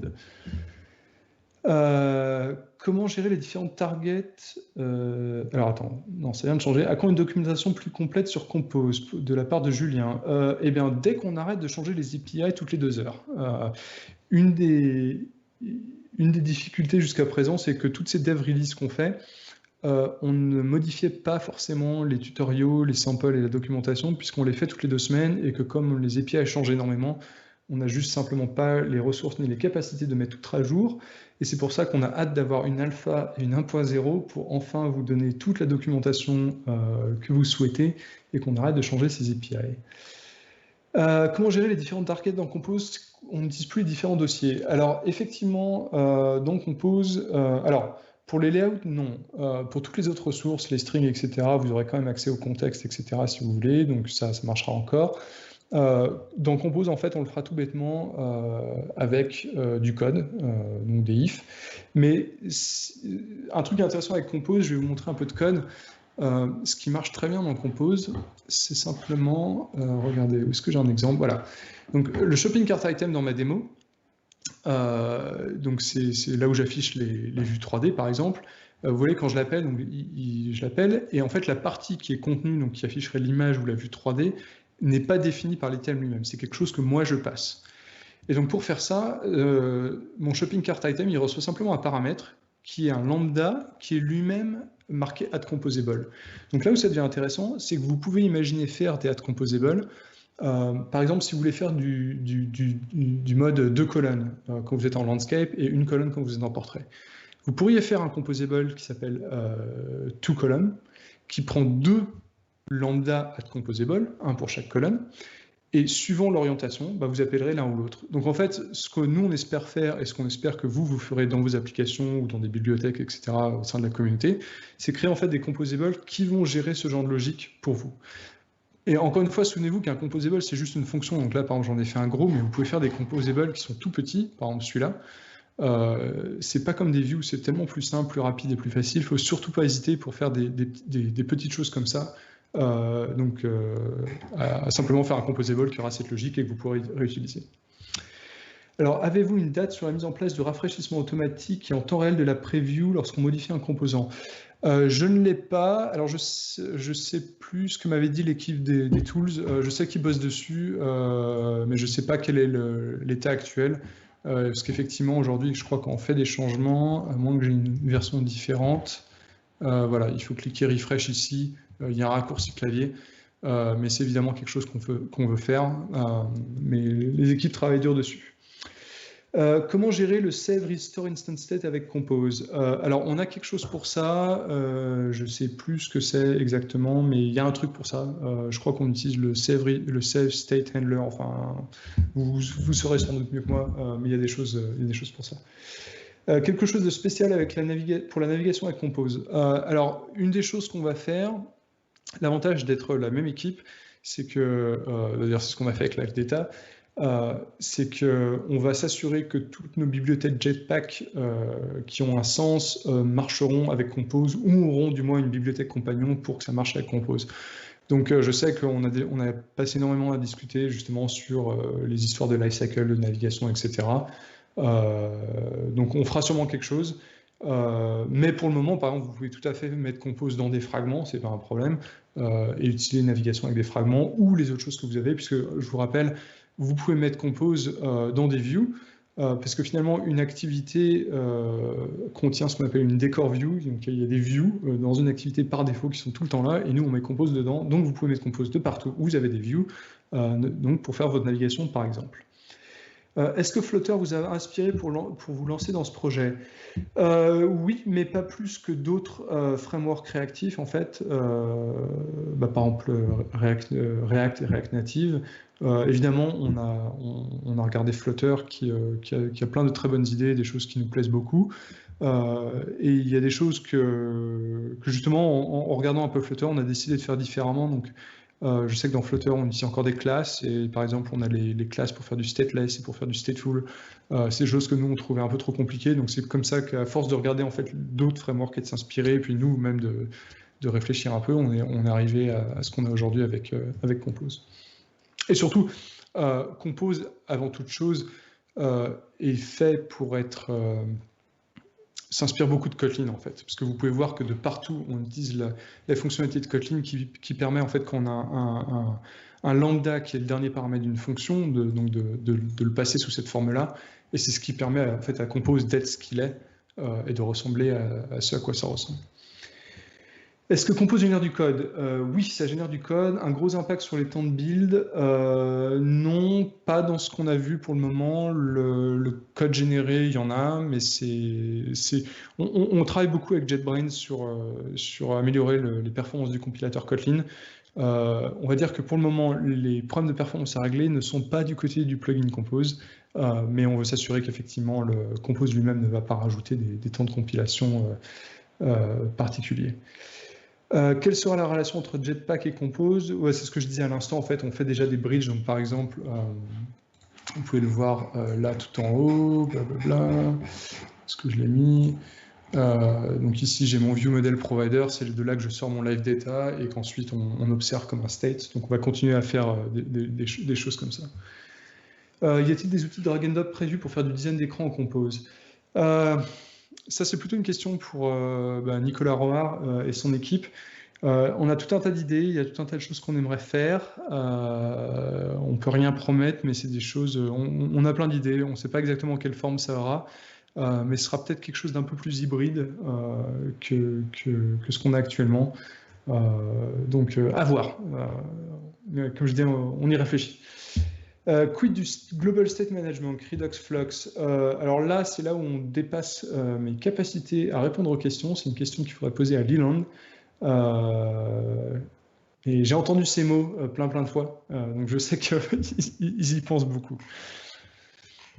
Comment gérer les différentes targets Alors attends, non, ça vient de changer. À quand une documentation plus complète sur Compose de la part de Julien? Eh bien, dès qu'on arrête de changer les API toutes les 2 heures. Une des difficultés jusqu'à présent, c'est que toutes ces dev releases qu'on fait, on ne modifiait pas forcément les tutoriaux, les samples et la documentation, puisqu'on les fait toutes les 2 semaines, et que comme les API changent énormément, on n'a juste simplement pas les ressources ni les capacités de mettre tout à jour. Et c'est pour ça qu'on a hâte d'avoir une alpha et une 1.0 pour enfin vous donner toute la documentation que vous souhaitez et qu'on arrête de changer ces API. Comment gérer les différentes targets dans Compose? On n'utilise plus les différents dossiers. Alors effectivement, dans Compose, alors pour les layouts, non. Pour toutes les autres ressources, les strings, etc., vous aurez quand même accès au contexte, etc., si vous voulez, donc ça marchera encore. Dans Compose, en fait, on le fera tout bêtement avec du code, donc des if. Mais un truc intéressant avec Compose, je vais vous montrer un peu de code. Ce qui marche très bien dans Compose, c'est simplement, regardez, où est-ce que j'ai un exemple? Voilà. Donc le shopping cart item dans ma démo, donc c'est là où j'affiche les vues 3D par exemple. Vous voyez quand je l'appelle, donc je l'appelle, et en fait la partie qui est contenue, donc qui afficherait l'image ou la vue 3D, n'est pas définie par l'item lui-même. C'est quelque chose que moi je passe. Et donc pour faire ça, mon shopping cart item, il reçoit simplement un paramètre qui est un lambda qui est lui-même marqué add composable. Donc là où ça devient intéressant, c'est que vous pouvez imaginer faire des add composable. Par exemple, si vous voulez faire du mode 2 colonnes quand vous êtes en landscape et 1 colonne quand vous êtes en portrait. Vous pourriez faire un composable qui s'appelle toColumn, qui prend 2 lambda at composable, un pour chaque colonne, et suivant l'orientation, vous appellerez l'un ou l'autre. Donc en fait, ce que nous on espère faire, et ce qu'on espère que vous ferez dans vos applications ou dans des bibliothèques, etc., au sein de la communauté, c'est créer en fait des composables qui vont gérer ce genre de logique pour vous. Et encore une fois, souvenez-vous qu'un composable, c'est juste une fonction. Donc là, par exemple, j'en ai fait un gros, mais vous pouvez faire des composables qui sont tout petits, par exemple celui-là. C'est pas comme des views, c'est tellement plus simple, plus rapide et plus facile. Il faut surtout pas hésiter pour faire des petites choses comme ça. À simplement faire un composable qui aura cette logique et que vous pourrez réutiliser. Alors, avez-vous une date sur la mise en place de rafraîchissement automatique et en temps réel de la preview lorsqu'on modifie un composant? Je ne l'ai pas. Alors, je sais plus ce que m'avait dit l'équipe des tools. Je sais qu'ils bossent dessus, mais je ne sais pas quel est l'état actuel. Parce qu'effectivement, aujourd'hui, je crois qu'on fait des changements, à moins que j'ai une version différente. Voilà, il faut cliquer refresh ici. Il y a un raccourci clavier, mais c'est évidemment quelque chose qu'on veut faire. Mais les équipes travaillent dur dessus. Comment gérer le save restore instant state avec Compose? Alors, on a quelque chose pour ça. Je ne sais plus ce que c'est exactement, mais il y a un truc pour ça. Je crois qu'on utilise le save state handler. Enfin, vous saurez sans doute mieux que moi, mais il y a des choses pour ça. Quelque chose de spécial avec pour la navigation avec Compose. Alors, une des choses qu'on va faire, l'avantage d'être la même équipe, c'est que, d'ailleurs c'est ce qu'on a fait avec Live Data, c'est qu'on va s'assurer que toutes nos bibliothèques Jetpack qui ont un sens marcheront avec Compose ou auront du moins une bibliothèque compagnon pour que ça marche avec Compose. Donc je sais qu'on a passé énormément à discuter justement sur les histoires de lifecycle, de navigation, etc. Donc on fera sûrement quelque chose. Mais pour le moment, par exemple, vous pouvez tout à fait mettre Compose dans des fragments, c'est pas un problème, et utiliser navigation avec des fragments ou les autres choses que vous avez, puisque je vous rappelle, vous pouvez mettre Compose dans des views, parce que finalement, une activité contient ce qu'on appelle une decor view, donc il y a des views dans une activité par défaut qui sont tout le temps là, et nous on met Compose dedans, donc vous pouvez mettre Compose de partout où vous avez des views, donc pour faire votre navigation par exemple. Est-ce que Flutter vous a inspiré pour vous lancer dans ce projet? Oui, mais pas plus que d'autres frameworks réactifs, en fait. Par exemple, React et React Native. Évidemment, on a regardé Flutter qui a plein de très bonnes idées, des choses qui nous plaisent beaucoup. Et il y a des choses que justement, en regardant un peu Flutter, on a décidé de faire différemment. Donc, je sais que dans Flutter, on utilise encore des classes, et par exemple, on a les classes pour faire du stateless et pour faire du stateful. C'est des choses que nous, on trouvait un peu trop compliquées, donc c'est comme ça qu'à force de regarder en fait d'autres frameworks et de s'inspirer, et puis nous, même de réfléchir un peu, on est arrivé à ce qu'on a aujourd'hui avec Compose. Et surtout, Compose, avant toute chose, est fait pour s'inspire beaucoup de Kotlin en fait, parce que vous pouvez voir que de partout on utilise la fonctionnalité de Kotlin qui permet en fait qu'on a un lambda qui est le dernier paramètre d'une fonction, de le passer sous cette forme-là, et c'est ce qui permet en fait à Compose d'être ce qu'il est et de ressembler à ce à quoi ça ressemble. Est-ce que Compose génère du code? Oui, ça génère du code. Un gros impact sur les temps de build? Non, pas dans ce qu'on a vu pour le moment. Le code généré, il y en a, mais on travaille beaucoup avec JetBrains sur améliorer les performances du compilateur Kotlin. On va dire que pour le moment, les problèmes de performance à régler ne sont pas du côté du plugin Compose, mais on veut s'assurer qu'effectivement, le Compose lui-même ne va pas rajouter des temps de compilation particuliers. Quelle sera la relation entre Jetpack et Compose? Ouais, c'est ce que je disais à l'instant, en fait, on fait déjà des bridges, donc par exemple, vous pouvez le voir là tout en haut, blablabla, est-ce que je l'ai mis? Donc ici, j'ai mon view model provider, c'est de là que je sors mon live data et qu'ensuite on observe comme un state, donc on va continuer à faire des choses comme ça. Y a-t-il des outils drag and drop prévus pour faire du design d'écran en Compose? Ça, c'est plutôt une question pour Nicolas Rohar et son équipe. On a tout un tas d'idées, il y a tout un tas de choses qu'on aimerait faire. On ne peut rien promettre, mais c'est des choses... On a plein d'idées, on ne sait pas exactement quelle forme ça aura, mais ce sera peut-être quelque chose d'un peu plus hybride que ce qu'on a actuellement. Donc, à voir. Comme je dis, on y réfléchit. Quid du Global State Management, Redux Flux? Alors là, c'est là où on dépasse mes capacités à répondre aux questions. C'est une question qu'il faudrait poser à Leland. Et j'ai entendu ces mots plein de fois, donc je sais qu'ils y pensent beaucoup.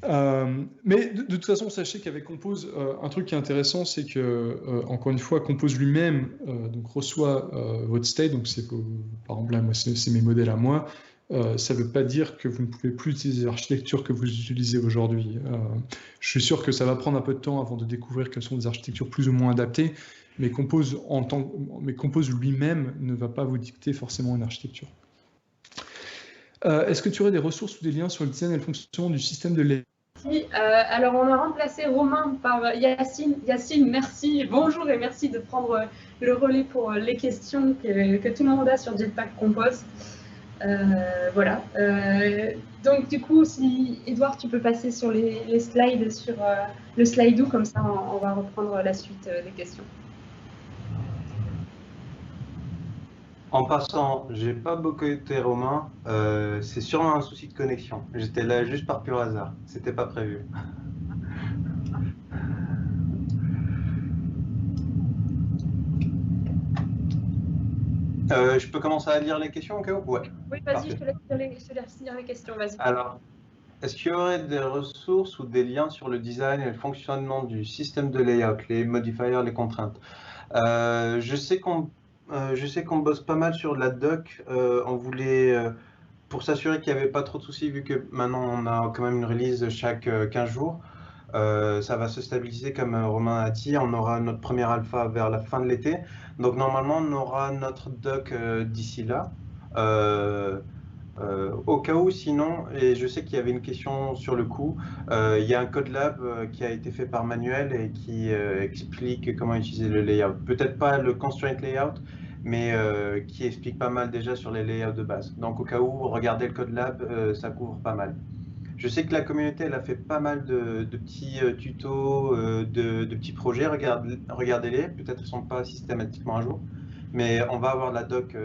Mais de toute façon, sachez qu'avec Compose, un truc qui est intéressant, c'est que, encore une fois, Compose lui-même donc reçoit votre state, donc c'est par exemple là, moi, c'est mes modèles à moi. Ça ne veut pas dire que vous ne pouvez plus utiliser l'architecture que vous utilisez aujourd'hui. Je suis sûr que ça va prendre un peu de temps avant de découvrir quelles sont des architectures plus ou moins adaptées, mais Compose lui-même ne va pas vous dicter forcément une architecture. Est-ce que tu aurais des ressources ou des liens sur le design et le fonctionnement du système de layout? Oui, alors on a remplacé Romain par Yacine. Yacine, merci, bonjour et merci de prendre le relais pour les questions que tout le monde a sur Jetpack Compose. Voilà. Donc du coup, si Edouard, tu peux passer sur les slides, sur le slide-do, comme ça on va reprendre la suite des questions. En passant, j'ai pas beaucoup été Romain, c'est sûrement un souci de connexion. J'étais là juste par pur hasard, c'était pas prévu. Je peux commencer à lire les questions au cas où? Ouais. Oui, vas-y, je te laisse lire les questions, vas-y. Alors, est-ce qu'il y aurait des ressources ou des liens sur le design et le fonctionnement du système de layout, les modifiers, les contraintes? Je sais qu'on bosse pas mal sur la doc. On voulait, pour s'assurer qu'il n'y avait pas trop de soucis, vu que maintenant on a quand même une release chaque 15 jours, ça va se stabiliser comme Romain a dit. On aura notre première alpha vers la fin de l'été. Donc normalement, on aura notre doc d'ici là. Au cas où, sinon, et je sais qu'il y avait une question sur le coup, il y a un code lab qui a été fait par Manuel et qui explique comment utiliser le layout. Peut-être pas le constraint layout, mais qui explique pas mal déjà sur les layouts de base. Donc au cas où, regardez le code lab, ça couvre pas mal. Je sais que la communauté, elle a fait pas mal de petits tutos, de petits projets. Regardez-les, peut-être qu'ils ne sont pas systématiquement à jour, mais on va avoir la doc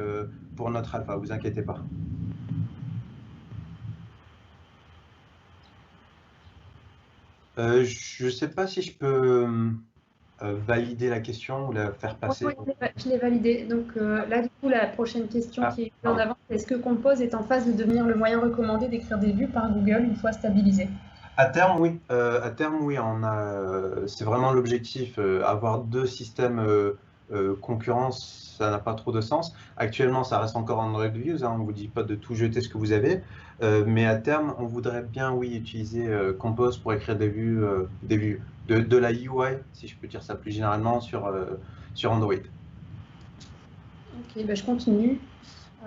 pour notre alpha, vous inquiétez pas. Je ne sais pas si je peux valider la question ou la faire passer. Oui, je l'ai validé. Donc là, du coup, la prochaine question qui est en avant, est-ce que Compose est en phase de devenir le moyen recommandé d'écrire des vues par Google une fois stabilisé? À terme, oui. C'est vraiment l'objectif. Avoir deux systèmes concurrents, ça n'a pas trop de sens. Actuellement, ça reste encore Android Views. On ne vous dit pas de tout jeter ce que vous avez. Mais à terme, on voudrait bien, oui, utiliser Compose pour écrire des vues de la UI, si je peux dire ça plus généralement, sur Android. Ok, je continue.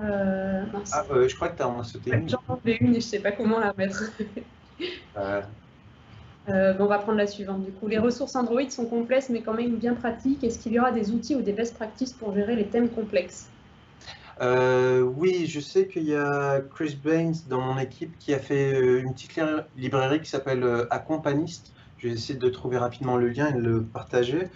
Je crois que tu as en sauté une. J'en ai une et je ne sais pas comment la remettre. On va prendre la suivante. Du coup, les ressources Android sont complexes mais quand même bien pratiques. Est-ce qu'il y aura des outils ou des best practices pour gérer les thèmes complexes? Oui, je sais qu'il y a Chris Baines dans mon équipe qui a fait une petite librairie qui s'appelle Accompanist. Je vais essayer de trouver rapidement le lien et de le partager.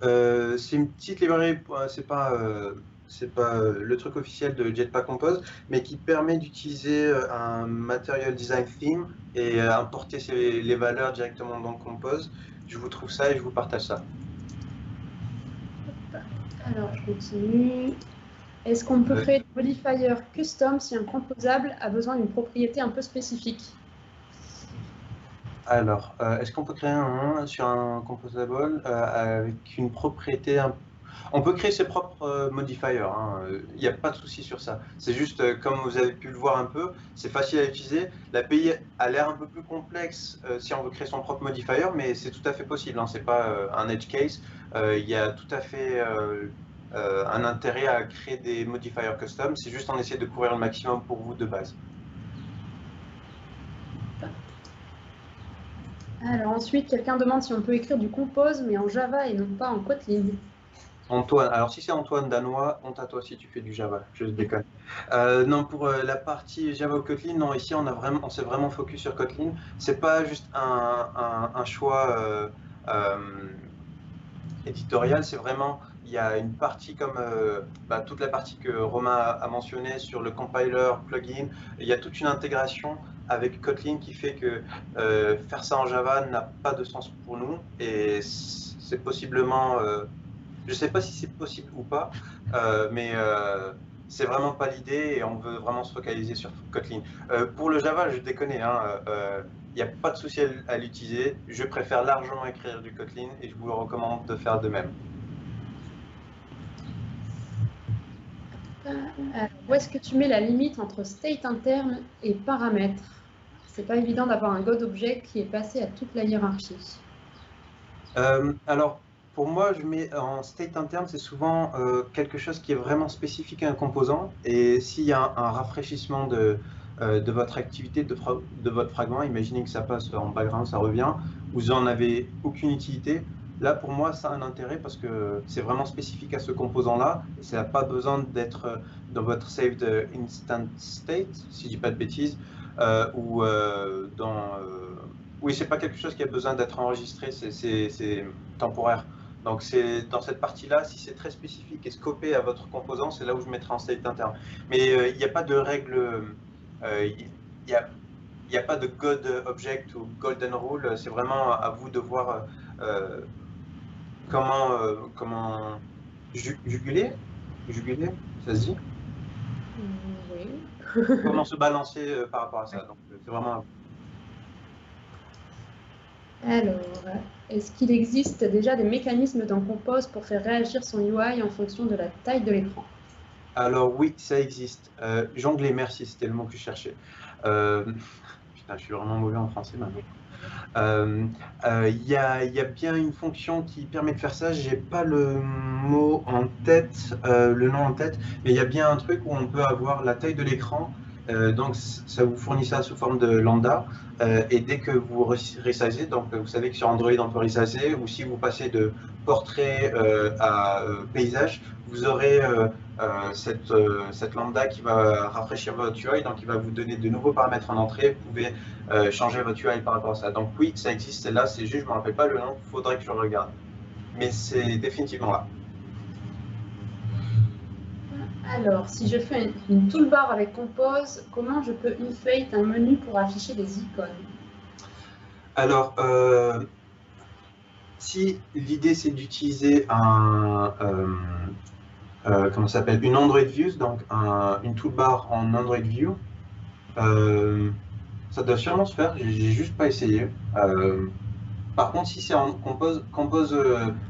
C'est une petite librairie, c'est pas le truc officiel de Jetpack Compose, mais qui permet d'utiliser un Material Design Theme et importer les valeurs directement dans Compose. Je vous trouve ça et je vous partage ça. Alors, je continue. Est-ce qu'on peut créer des modifiers custom si un composable a besoin d'une propriété un peu spécifique? Alors, est-ce qu'on peut créer un sur un composable avec une propriété On peut créer ses propres modifiers, il n'y a pas de souci sur ça. C'est juste, comme vous avez pu le voir un peu, c'est facile à utiliser. L'API a l'air un peu plus complexe si on veut créer son propre modifier, mais c'est tout à fait possible. C'est pas un edge case. Il y a tout à fait un intérêt à créer des modifiers custom. C'est juste on essaie de couvrir le maximum pour vous de base. Alors ensuite, quelqu'un demande si on peut écrire du Compose, mais en Java et non pas en Kotlin. Antoine, alors si c'est Antoine danois, honte à toi si tu fais du Java, je déconne. Non, pour la partie Java ou Kotlin, non, ici on s'est vraiment focus sur Kotlin. C'est pas juste un choix éditorial, c'est vraiment, il il y a une partie comme toute la partie que Romain a mentionnée sur le compiler, plugin. Il y a toute une intégration avec Kotlin qui fait que faire ça en Java n'a pas de sens pour nous. Et c'est possiblement, je ne sais pas si c'est possible ou pas, mais c'est vraiment pas l'idée et on veut vraiment se focaliser sur Kotlin. Pour le Java, je déconne, hein, il n'y a pas de souci à l'utiliser. Je préfère largement écrire du Kotlin et je vous le recommande de faire de même. Où est-ce que tu mets la limite entre state interne et paramètres? C'est pas évident d'avoir un God-object qui est passé à toute la hiérarchie. Alors, pour moi, je mets en state interne, c'est souvent quelque chose qui est vraiment spécifique à un composant. Et s'il y a un rafraîchissement de votre activité, de votre fragment, imaginez que ça passe en background, ça revient, vous n'en avez aucune utilité. Là, pour moi, ça a un intérêt parce que c'est vraiment spécifique à ce composant-là. Ça n'a pas besoin d'être dans votre saved instant state, si je dis pas de bêtises, ou dans... oui, c'est pas quelque chose qui a besoin d'être enregistré, c'est temporaire. Donc c'est dans cette partie-là, si c'est très spécifique et scopé à votre composant, c'est là où je mettrai en state interne. Mais il n'y a pas de règle, il n'y a pas de God object ou golden rule, c'est vraiment à vous de voir comment juguler, ça se dit? Oui. Comment se balancer par rapport à ça. Donc c'est vraiment... Alors, est-ce qu'il existe déjà des mécanismes dans Compose pour faire réagir son UI en fonction de la taille de l'écran? Alors oui, ça existe. Jongler, merci, c'était le mot que je cherchais. Putain, je suis vraiment mauvais en français maintenant. Il y a bien une fonction qui permet de faire ça. J'ai pas le mot en tête, le nom en tête, mais il y a bien un truc où on peut avoir la taille de l'écran. Donc ça vous fournit ça sous forme de lambda. Et dès que vous resizez, donc vous savez que sur Android on peut resizer, ou si vous passez de portrait à paysage, vous aurez cette lambda qui va rafraîchir votre UI, donc il va vous donner de nouveaux paramètres en entrée. Vous pouvez changer votre UI par rapport à ça. Donc oui, ça existe, là c'est juste, je ne me rappelle pas le nom, il faudrait que je regarde. Mais c'est définitivement là. Alors, si je fais une toolbar avec Compose, comment je peux inflate un menu pour afficher des icônes? Alors, si l'idée c'est d'utiliser comment ça s'appelle, une Android View, donc une toolbar en Android View, ça doit sûrement se faire, j'ai juste pas essayé. Par contre, si c'est en Compose,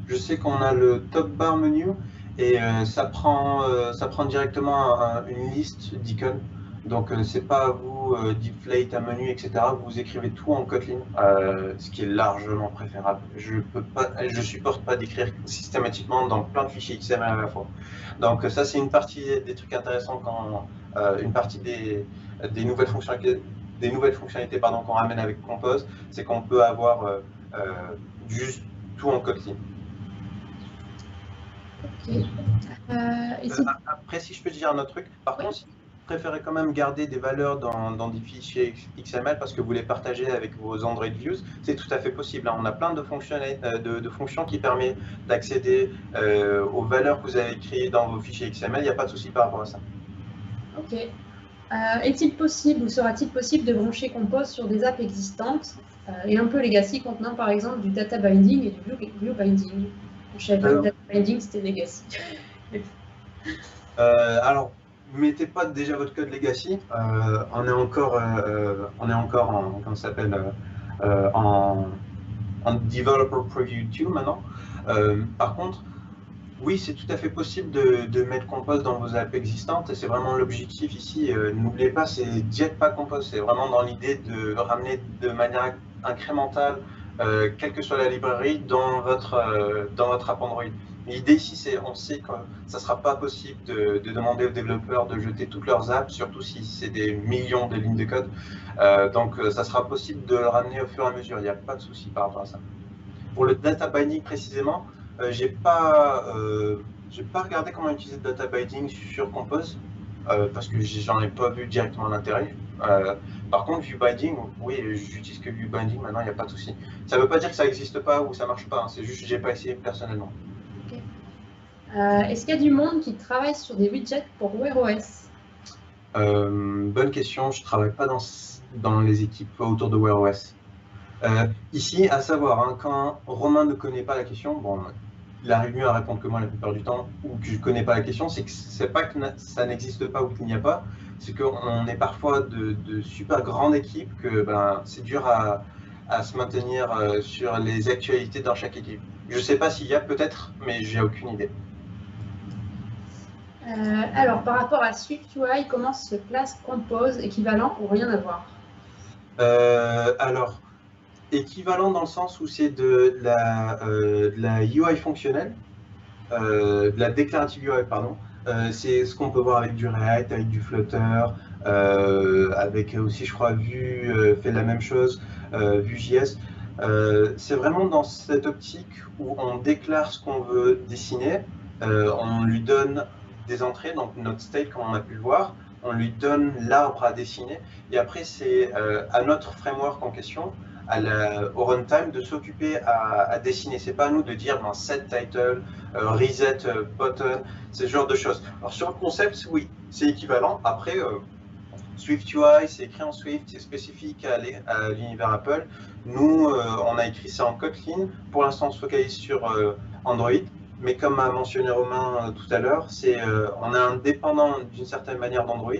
je sais qu'on a le top bar menu et ça prend directement une liste d'icônes. Donc c'est pas à vous d'inflate un menu, etc. Vous écrivez tout en Kotlin, ce qui est largement préférable. Je supporte pas d'écrire systématiquement dans plein de fichiers XML à la fois. Donc ça c'est une partie des trucs intéressants quand une partie des nouvelles fonctionnalités qu'on ramène avec Compose, c'est qu'on peut avoir juste tout en Kotlin. Okay. Après, si je peux te dire un autre truc, par contre, si vous préférez quand même garder des valeurs dans des fichiers XML parce que vous les partagez avec vos Android Views, c'est tout à fait possible. On a plein de fonctions qui permettent d'accéder aux valeurs que vous avez créées dans vos fichiers XML. Il n'y a pas de souci par rapport à ça. Ok. Est-il possible ou sera-t-il possible de brancher Compose sur des apps existantes et un peu legacy contenant par exemple du data binding et du glue binding? Je savais pas que le data binding c'était legacy. Alors, mettez pas déjà votre code legacy. On est encore en, comment ça s'appelle, en developer preview 2 maintenant. Par contre, oui, c'est tout à fait possible de mettre Compose dans vos apps existantes et c'est vraiment l'objectif ici. N'oubliez pas, c'est Jetpack Compose. C'est vraiment dans l'idée de ramener de manière incrémentale, quelle que soit la librairie, dans votre app Android. L'idée ici, c'est on sait que ça ne sera pas possible de demander aux développeurs de jeter toutes leurs apps, surtout si c'est des millions de lignes de code. Donc, ça sera possible de le ramener au fur et à mesure. Il n'y a pas de souci par rapport à ça. Pour le data binding précisément, j'ai pas regardé comment utiliser le data binding sur Compose parce que j'en ai pas vu directement l'intérêt. Par contre, view binding, oui, j'utilise que view binding maintenant, il n'y a pas de souci. Ça ne veut pas dire que ça n'existe pas ou ça marche pas, hein, c'est juste que j'ai pas essayé personnellement. Okay. Est-ce qu'il y a du monde qui travaille sur des widgets pour Wear OS? Bonne question, je ne travaille pas dans les équipes autour de Wear OS. Ici, à savoir, hein, quand Romain ne connaît pas la question, bon, il arrive mieux à répondre que moi la plupart du temps, ou que je ne connais pas la question, c'est que c'est pas que ça n'existe pas ou qu'il n'y a pas, c'est qu'on est parfois de super grandes équipes que c'est dur à se maintenir sur les actualités dans chaque équipe. Je ne sais pas s'il y a peut-être, mais j'ai aucune idée. Alors, par rapport à SwiftUI, comment se place Compose, équivalent ou rien à voir? Alors, équivalent dans le sens où c'est de la UI fonctionnelle, de la déclarative UI, pardon. C'est ce qu'on peut voir avec du React, avec du Flutter, avec aussi, je crois, Vue fait la même chose, Vue.js. C'est vraiment dans cette optique où on déclare ce qu'on veut dessiner, on lui donne des entrées, donc notre state, comme on a pu le voir, on lui donne l'arbre à dessiner, et après c'est à notre framework en question, au runtime, de s'occuper à dessiner. C'est pas à nous de dire set title, reset button, ce genre de choses. Alors sur le concept, oui, c'est équivalent. Après, SwiftUI, c'est écrit en Swift, c'est spécifique à l'univers Apple. Nous, on a écrit ça en Kotlin. Pour l'instant, on se focalise sur Android. Mais comme a mentionné Romain tout à l'heure, on est indépendant d'une certaine manière d'Android.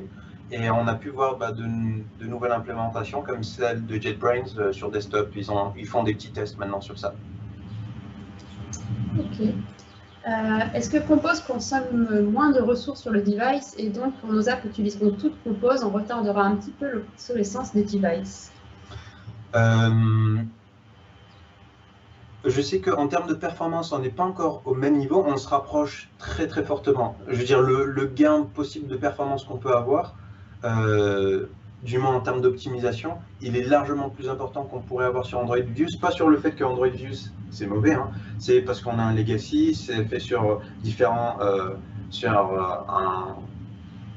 Et on a pu voir de nouvelles implémentations comme celle de JetBrains sur desktop. Ils font des petits tests maintenant sur ça. Ok. Est-ce que Compose consomme moins de ressources sur le device et donc pour nos apps utiliseront toutes Compose, on retardera un petit peu l'obsolescence des devices? Je sais qu'en termes de performance, on n'est pas encore au même niveau, on se rapproche très très fortement. Je veux dire, le gain possible de performance qu'on peut avoir, du moins en termes d'optimisation, il est largement plus important qu'on pourrait avoir sur Android Views. Pas sur le fait que Android Views c'est mauvais, hein. C'est parce qu'on a un legacy, c'est fait sur différents,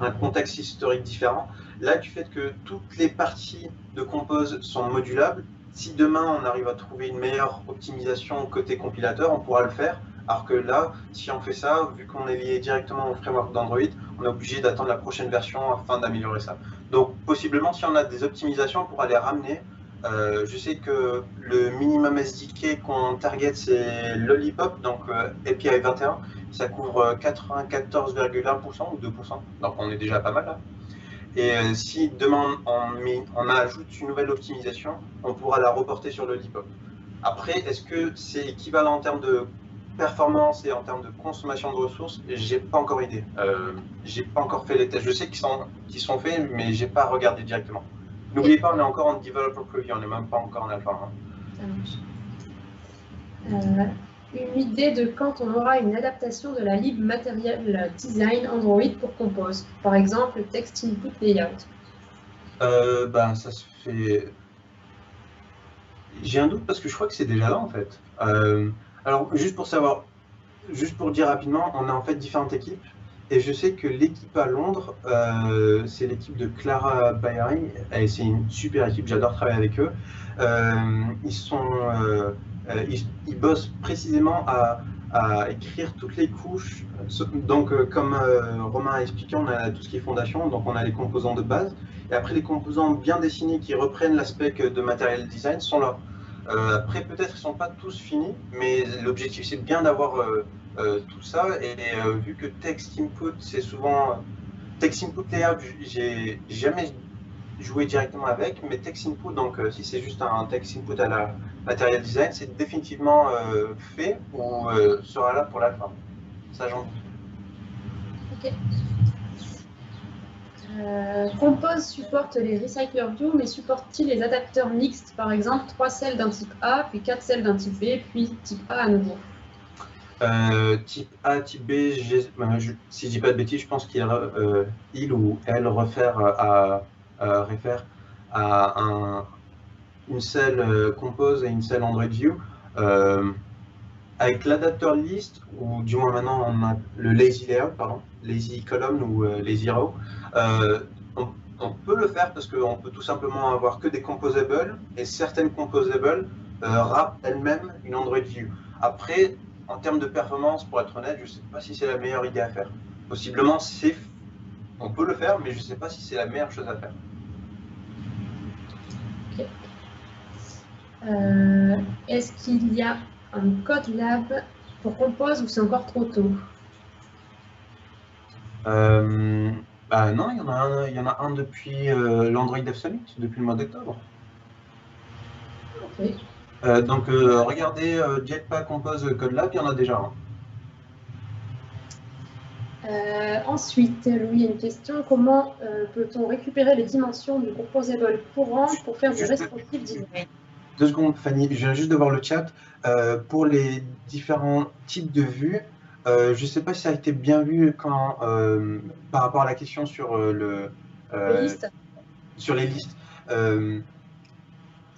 un contexte historique différent. Là, du fait que toutes les parties de Compose sont modulables, si demain on arrive à trouver une meilleure optimisation côté compilateur, on pourra le faire. Alors que là, si on fait ça, vu qu'on est lié directement au framework d'Android, on est obligé d'attendre la prochaine version afin d'améliorer ça. Donc possiblement, si on a des optimisations, on pourra les ramener. Je sais que le minimum SDK qu'on target, c'est Lollipop, donc API 21. Ça couvre 94,1% ou 2%, donc on est déjà pas mal là. Et si demain on ajoute une nouvelle optimisation, on pourra la reporter sur Lollipop. Après, est-ce que c'est équivalent en termes de performance et en termes de consommation de ressources? J'ai pas encore idée. J'ai pas encore fait les tests. Je sais qu'ils sont faits, mais j'ai pas regardé directement. N'oubliez pas, on est encore en developer preview, on n'est même pas encore en alpha. Ça marche. Une idée de quand on aura une adaptation de la lib Material Design Android pour Compose, par exemple Text Input Layout? Ça se fait. J'ai un doute parce que je crois que c'est déjà là en fait. Alors juste pour savoir, juste pour dire rapidement, on a en fait différentes équipes. Et je sais que l'équipe à Londres, c'est l'équipe de Clara Bayari, et c'est une super équipe, j'adore travailler avec eux. Ils bossent précisément à écrire toutes les couches. Donc, comme Romain a expliqué, on a tout ce qui est fondation, donc on a les composants de base. Et après, les composants bien dessinés qui reprennent l'aspect de Material Design sont là. Après, peut-être ils ne sont pas tous finis, mais l'objectif, c'est bien d'avoir tout ça. Et vu que Text Input, c'est souvent... Text Input Layout, j'ai jamais joué directement avec, mais Text Input, donc si c'est juste un Text Input à la Material Design, c'est définitivement fait ou sera là pour l'alpha. Ça, j'en doute. Ok. Compose supporte les recycler view, mais supporte-t-il les adapteurs mixtes, par exemple 3 cells d'un type A, puis 4 cells d'un type B, puis type A à nouveau? Type A, type B, si je dis pas de bêtises, je pense qu'il ou elle réfère à une cell Compose et une cell Android View. Avec l'adapteur list, ou du moins maintenant on a le lazy layout, pardon, lazy column ou lazy row, on peut le faire parce qu'on peut tout simplement avoir que des composables et certaines composables wrap elles-mêmes une Android View. Après, en termes de performance, pour être honnête, je ne sais pas si c'est la meilleure idée à faire. Possiblement, on peut le faire, mais je ne sais pas si c'est la meilleure chose à faire. Okay. Est-ce qu'il y a un code lab pour Compose ou c'est encore trop tôt? Non, il y en a un depuis l'Android Dev Summit, depuis le mois d'octobre. Okay. Donc regardez Jetpack Compose Code Lab, il y en a déjà un. Ensuite, Louis, une question. Comment peut-on récupérer les dimensions du composable courant pour faire du responsive design? 2 secondes, Fanny, je viens juste de voir le chat. Pour les différents types de vues, je ne sais pas si ça a été bien vu par rapport à la question sur sur les listes.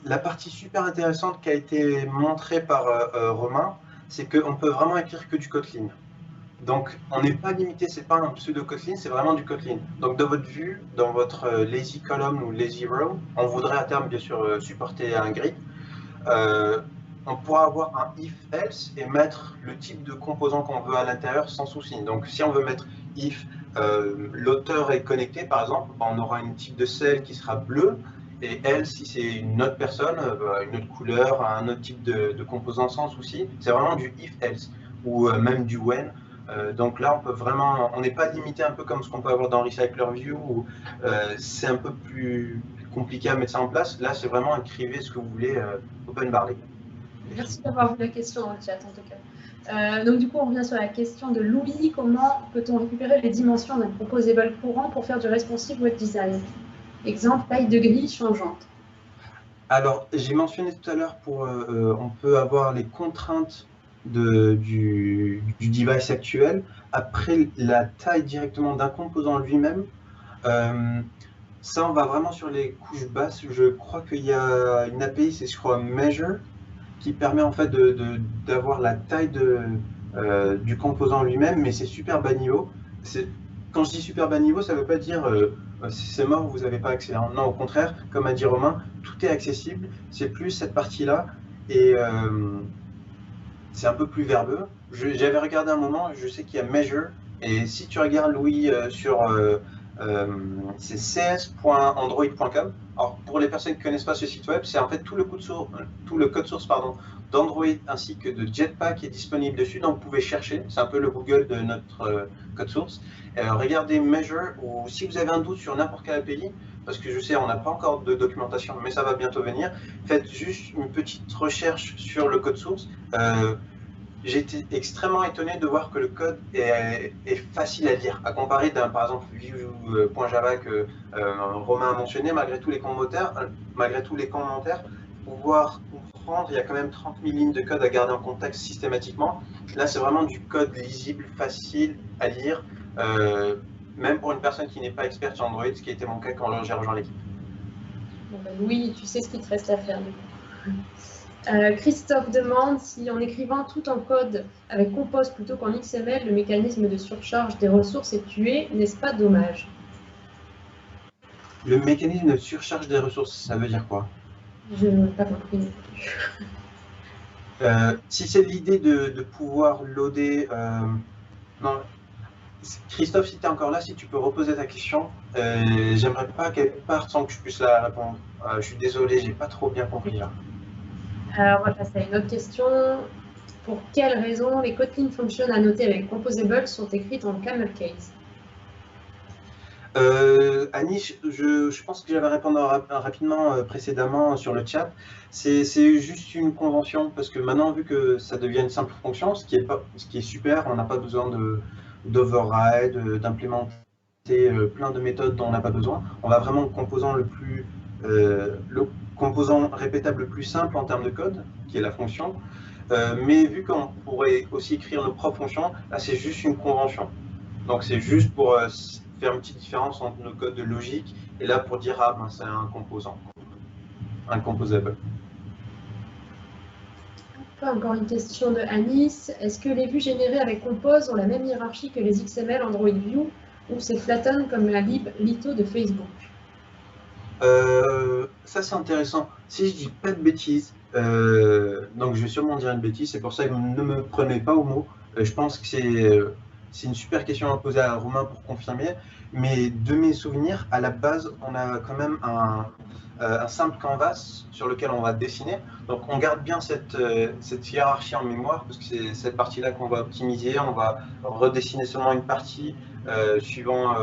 La partie super intéressante qui a été montrée par Romain, c'est qu'on peut vraiment écrire que du Kotlin. Donc, on n'est pas limité, c'est pas un pseudo Kotlin, c'est vraiment du Kotlin. Donc, dans votre vue, dans votre lazy column ou lazy row, on voudrait à terme, bien sûr, supporter un grid. On pourra avoir un if-else et mettre le type de composant qu'on veut à l'intérieur sans souci. Donc, si on veut mettre if l'auteur est connecté, par exemple, on aura un type de cell qui sera bleu, et else, si c'est une autre personne, une autre couleur, un autre type de composant sans souci. C'est vraiment du if-else ou même du when. Donc là, on peut vraiment, on n'est pas limité un peu comme ce qu'on peut avoir dans Recycler View où c'est un peu plus compliqué à mettre ça en place. Là, c'est vraiment écrivez ce que vous voulez, open barley. Merci d'avoir vu la question dans le chat en tout cas. Donc du coup, on revient sur la question de Louis. Comment peut-on récupérer les dimensions d'un composable courant pour faire du responsive web design? Exemple, taille de grille changeante. Alors, j'ai mentionné tout à l'heure, on peut avoir les contraintes du device actuel. Après, la taille directement d'un composant lui-même, ça, on va vraiment sur les couches basses. Je crois qu'il y a une API, c'est je crois Measure, qui permet en fait d'avoir la taille du composant lui-même, mais c'est super bas niveau. Quand je dis super bas niveau, ça ne veut pas dire c'est mort, vous n'avez pas accès. Non, au contraire, comme a dit Romain, tout est accessible. C'est plus cette partie-là et c'est un peu plus verbeux. J'avais regardé un moment, je sais qu'il y a Measure, et si tu regardes Louis sur c'est cs.android.com. Alors pour les personnes qui ne connaissent pas ce site web, c'est en fait tout le code source d'Android ainsi que de Jetpack qui est disponible dessus, donc vous pouvez chercher, c'est un peu le Google de notre code source. Regardez Measure, ou si vous avez un doute sur n'importe quel API, parce que je sais on n'a pas encore de documentation, mais ça va bientôt venir, faites juste une petite recherche sur le code source. J'ai été extrêmement étonné de voir que le code est facile à lire, à comparer d'un, par exemple, Vue.java que Romain a mentionné, malgré tous les commentaires, pouvoir comprendre, il y a quand même 30 000 lignes de code à garder en contexte systématiquement. Là, c'est vraiment du code lisible, facile à lire, même pour une personne qui n'est pas experte sur Android, ce qui a été mon cas quand j'ai rejoint l'équipe. Bon, ben, oui, tu sais ce qu'il te reste à faire du coup. Christophe demande si en écrivant tout en code avec Compose plutôt qu'en XML, le mécanisme de surcharge des ressources est tué, n'est-ce pas dommage? Le mécanisme de surcharge des ressources, ça veut dire quoi? Je n'ai pas compris. Si c'est l'idée de pouvoir loader... non. Christophe, si tu es encore là, si tu peux reposer ta question, j'aimerais pas qu'elle parte sans que je puisse la répondre. Je suis désolé, j'ai pas trop bien compris là. Alors, on va passer à une autre question. Pour quelles raisons les Kotlin Functions annotées avec Composable sont écrites en camel case? Anish, je pense que j'avais répondu rapidement précédemment sur le chat. C'est juste une convention, parce que maintenant, vu que ça devient une simple fonction, ce qui est super, on n'a pas besoin d'override, d'implémenter plein de méthodes dont on n'a pas besoin. On va vraiment le composant répétable le plus simple en termes de code, qui est la fonction. Mais vu qu'on pourrait aussi écrire nos propres fonctions, là c'est juste une convention. Donc c'est juste pour faire une petite différence entre nos codes de logique, et là pour dire, ah ben c'est un composant, un composable. Encore une question de Anis. Est-ce que les vues générées avec Compose ont la même hiérarchie que les XML Android View, ou c'est flatten comme la lib Lito de Facebook? Ça c'est intéressant. Si je dis pas de bêtises, Donc je vais sûrement dire une bêtise, c'est pour ça que ne me prenez pas au mot. Je pense que c'est une super question à poser à Romain pour confirmer, mais de mes souvenirs, à la base, on a quand même un simple canvas sur lequel on va dessiner. Donc on garde bien cette hiérarchie en mémoire, parce que c'est cette partie-là qu'on va optimiser. On va redessiner seulement une partie suivant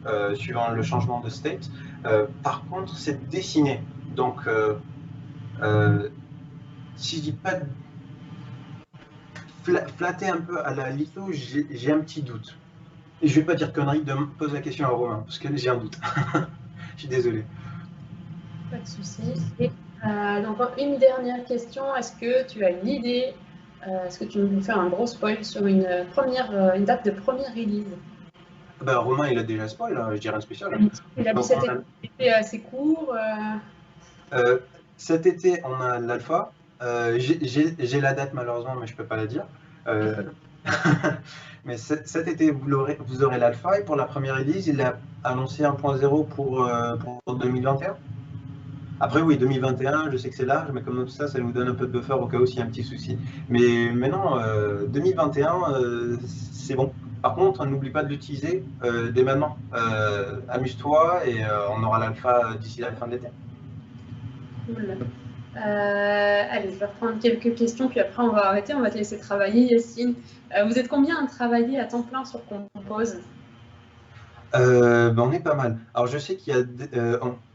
le changement de state. Par contre, c'est dessiné. Donc si je dis pas flatter un peu à la litho, j'ai un petit doute. Et je vais pas dire connerie, pose la question à Romain, parce que j'ai un doute. Je suis désolé. Pas de souci. Et donc, une dernière question. Est-ce que tu as une idée? Est-ce que tu veux nous faire un gros spoil sur une date de première release? Ben, Romain, il a déjà spoil, hein, je dirais un spécial. Il a dit cet été assez court. Cet été, on a l'alpha. J'ai la date malheureusement, mais je peux pas la dire. Mais cet été, vous aurez l'alpha, et pour la première release, il a annoncé 1.0 pour 2021. Après, oui, 2021, je sais que c'est large, mais comme ça, ça nous donne un peu de buffer au cas où s'il y a un petit souci. Mais non, 2021, c'est bon. Par contre, n'oublie pas de l'utiliser dès maintenant. Amuse-toi et on aura l'alpha d'ici la fin de l'été. Cool. Allez, je vais reprendre quelques questions, puis après on va arrêter, on va te laisser travailler, Yacine. Vous êtes combien à travailler à temps plein sur Compose? On est pas mal. Alors je sais qu'il y a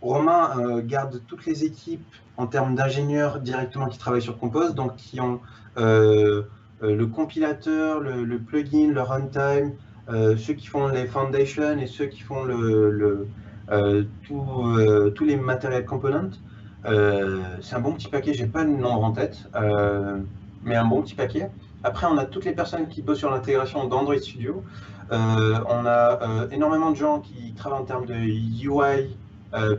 Romain garde toutes les équipes en termes d'ingénieurs directement qui travaillent sur Compose, donc qui ont le compilateur, le plugin, le runtime, ceux qui font les foundations et ceux qui font tous les material components. C'est un bon petit paquet, j'ai pas le nombre en tête, mais un bon petit paquet. Après, on a toutes les personnes qui bossent sur l'intégration d'Android Studio. On a énormément de gens qui travaillent en termes de UI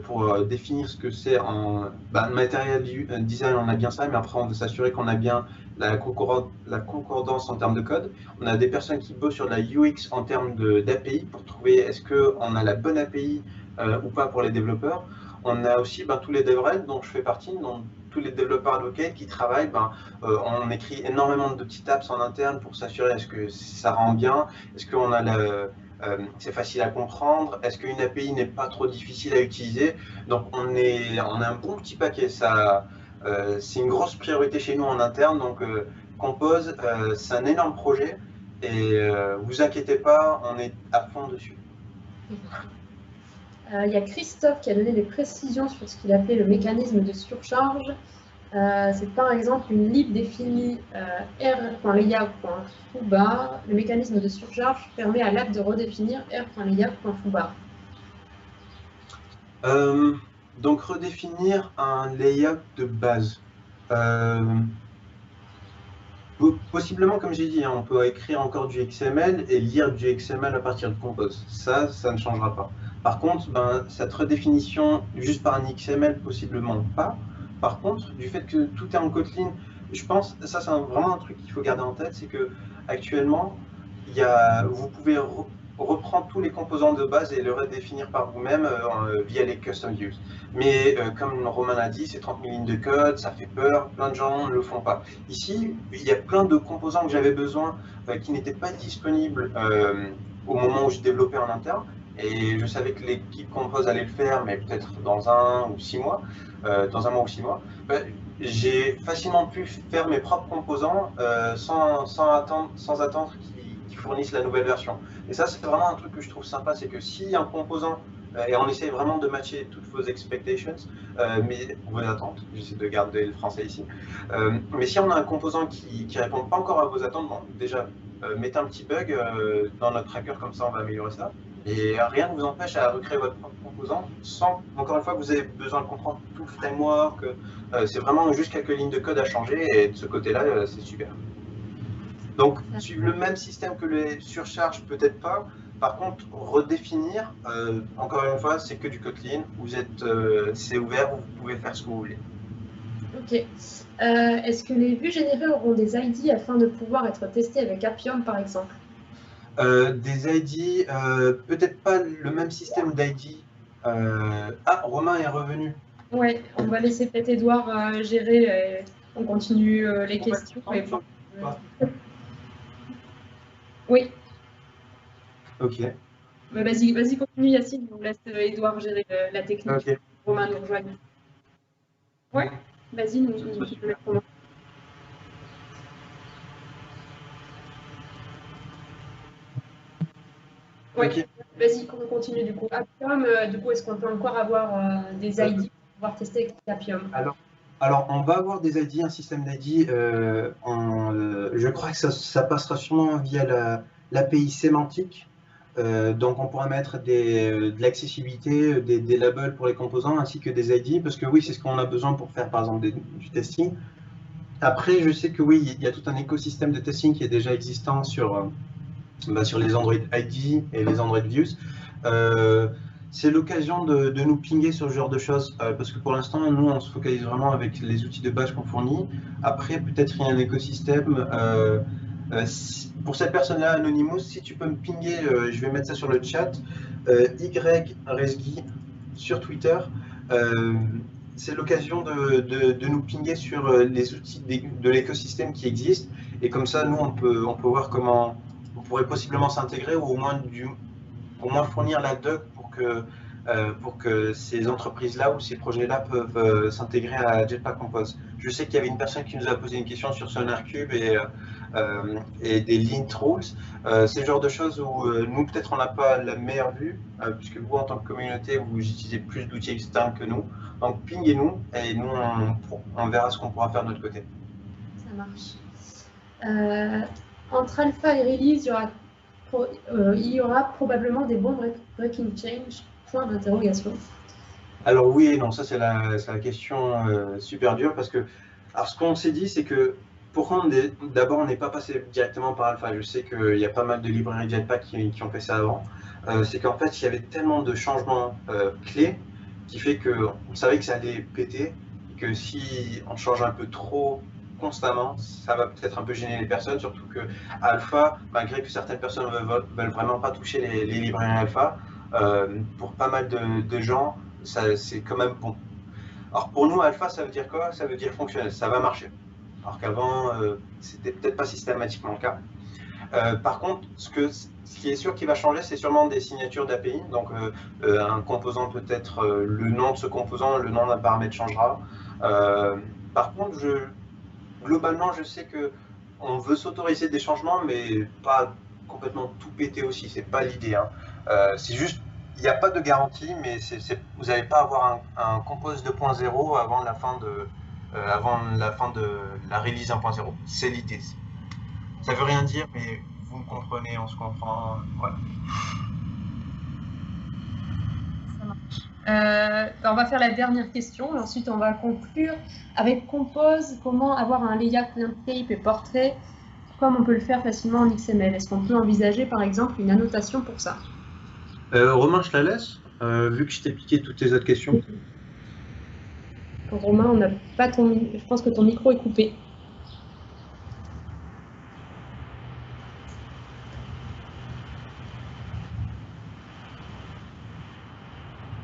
pour définir ce que c'est en matériel design. On a bien ça, mais après on veut s'assurer qu'on a bien la concordance en termes de code. On a des personnes qui bossent sur la UX en termes d'API pour trouver est-ce qu'on a la bonne API ou pas pour les développeurs. On a aussi tous les DevRel dont je fais partie, donc tous les développeurs advocates qui travaillent. On écrit énormément de petits apps en interne pour s'assurer est-ce que ça rend bien, est-ce qu'on a c'est facile à comprendre, est-ce qu'une API n'est pas trop difficile à utiliser. Donc on a un bon petit paquet. C'est une grosse priorité chez nous en interne. Donc Compose, c'est un énorme projet et vous inquiétez pas, on est à fond dessus. Il y a Christophe qui a donné des précisions sur ce qu'il appelait le mécanisme de surcharge. C'est par exemple une lib définie r.layout.foobar. Le mécanisme de surcharge permet à l'app de redéfinir r.layout.foobar. Donc redéfinir un layout de base. Possiblement, comme j'ai dit, on peut écrire encore du XML et lire du XML à partir de Compose. Ça ne changera pas. Par contre, cette redéfinition juste par un XML, possiblement pas. Par contre, du fait que tout est en Kotlin, je pense, ça c'est vraiment un truc qu'il faut garder en tête, c'est que actuellement, vous pouvez reprendre tous les composants de base et le redéfinir par vous-même via les custom views. Mais comme Romain l'a dit, c'est 30 000 lignes de code, ça fait peur, plein de gens ne le font pas. Ici, il y a plein de composants que j'avais besoin qui n'étaient pas disponibles au moment où je développais en interne. Et je savais que l'équipe Compose allait le faire, mais peut-être dans un mois ou 6 mois. J'ai facilement pu faire mes propres composants sans attendre qu'ils fournissent la nouvelle version. Et ça, c'est vraiment un truc que je trouve sympa, c'est que si un composant, et on essaie vraiment de matcher toutes vos expectations, mais vos attentes, j'essaie de garder le français ici, mais si on a un composant qui ne répond pas encore à vos attentes, déjà, mettez un petit bug dans notre tracker, comme ça on va améliorer ça. Et rien ne vous empêche à recréer votre propre composant sans, encore une fois, vous avez besoin de comprendre tout le framework. C'est vraiment juste quelques lignes de code à changer et de ce côté-là, c'est super. Donc, suivre le même système que les surcharges, peut-être pas. Par contre, redéfinir, encore une fois, c'est que du Kotlin. C'est ouvert, vous pouvez faire ce que vous voulez. Ok. Est-ce que les vues générées auront des ID afin de pouvoir être testées avec Appium, par exemple? Des ID, peut-être pas le même système d'ID. Romain est revenu. Ouais, on va laisser peut-être Edouard gérer. On continue les questions. Oui. Ok. Mais vas-y, continue Yacine. On laisse Edouard gérer la technique. Ok. Romain nous rejoigne. Ouais, vas-y, nous comment. Oui, okay. Vas-y, on continue du coup. Appium, du coup, est-ce qu'on peut encore avoir des ID pour pouvoir tester avec Appium? Alors, on va avoir des ID, un système d'ID. Je crois que ça passera sûrement via l'API sémantique. Donc, on pourra mettre de l'accessibilité, des labels pour les composants, ainsi que des ID, parce que oui, c'est ce qu'on a besoin pour faire, par exemple, du testing. Après, je sais que oui, il y a tout un écosystème de testing qui est déjà existant sur les Android ID et les Android Views. C'est l'occasion de nous pinguer sur ce genre de choses, parce que pour l'instant, nous, on se focalise vraiment avec les outils de base qu'on fournit. Après, peut-être il y a un écosystème. Pour cette personne-là, Anonymous, si tu peux me pinguer, je vais mettre ça sur le chat, YResgui sur Twitter. C'est l'occasion de nous pinguer sur les outils de l'écosystème qui existent. Et comme ça, nous, on peut voir comment on pourrait possiblement s'intégrer ou au moins fournir la doc pour que ces entreprises-là ou ces projets-là peuvent s'intégrer à Jetpack Compose. Je sais qu'il y avait une personne qui nous a posé une question sur SonarCube et des lint rules. C'est le genre de choses où nous, peut-être, on n'a pas la meilleure vue, puisque vous, en tant que communauté, vous utilisez plus d'outils externes que nous. Donc, pinguez-nous et nous, on verra ce qu'on pourra faire de notre côté. Ça marche. Entre alpha et release, il y aura probablement des bons breaking change, point d'interrogation. Alors oui et non, ça c'est la question super dure, parce que alors ce qu'on s'est dit, c'est que pourquoi d'abord on n'est pas passé directement par alpha. Je sais qu'il y a pas mal de librairies Jetpack qui ont fait ça avant. C'est qu'en fait il y avait tellement de changements clés qui fait qu'on savait que ça allait péter, et que si on change un peu trop constamment, ça va peut-être un peu gêner les personnes, surtout que alpha, malgré que certaines personnes veulent vraiment pas toucher les librairies alpha, pour pas mal de gens, c'est quand même bon. Alors pour nous, alpha, ça veut dire quoi? Ça veut dire fonctionnel, ça va marcher. Alors qu'avant, c'était peut-être pas systématiquement le cas. Par contre, ce qui est sûr qui va changer, c'est sûrement des signatures d'API. Donc un composant peut être le nom de ce composant, le nom d'un paramètre changera. Par contre, globalement, je sais que on veut s'autoriser des changements, mais pas complètement tout péter aussi. C'est pas l'idée. Hein. C'est juste, il n'y a pas de garantie, mais vous n'allez pas avoir un Compose 2.0 avant la fin de la release 1.0. C'est l'idée. Ça veut rien dire, mais vous me comprenez, on se comprend. Voilà. Ça marche. On va faire la dernière question, et ensuite on va conclure avec Compose. Comment avoir un layout landscape et portrait comme on peut le faire facilement en XML? Est-ce qu'on peut envisager par exemple une annotation pour ça? Romain, je la laisse, vu que je t'ai piqué toutes tes autres questions. Romain, on n'a pas je pense que ton micro est coupé.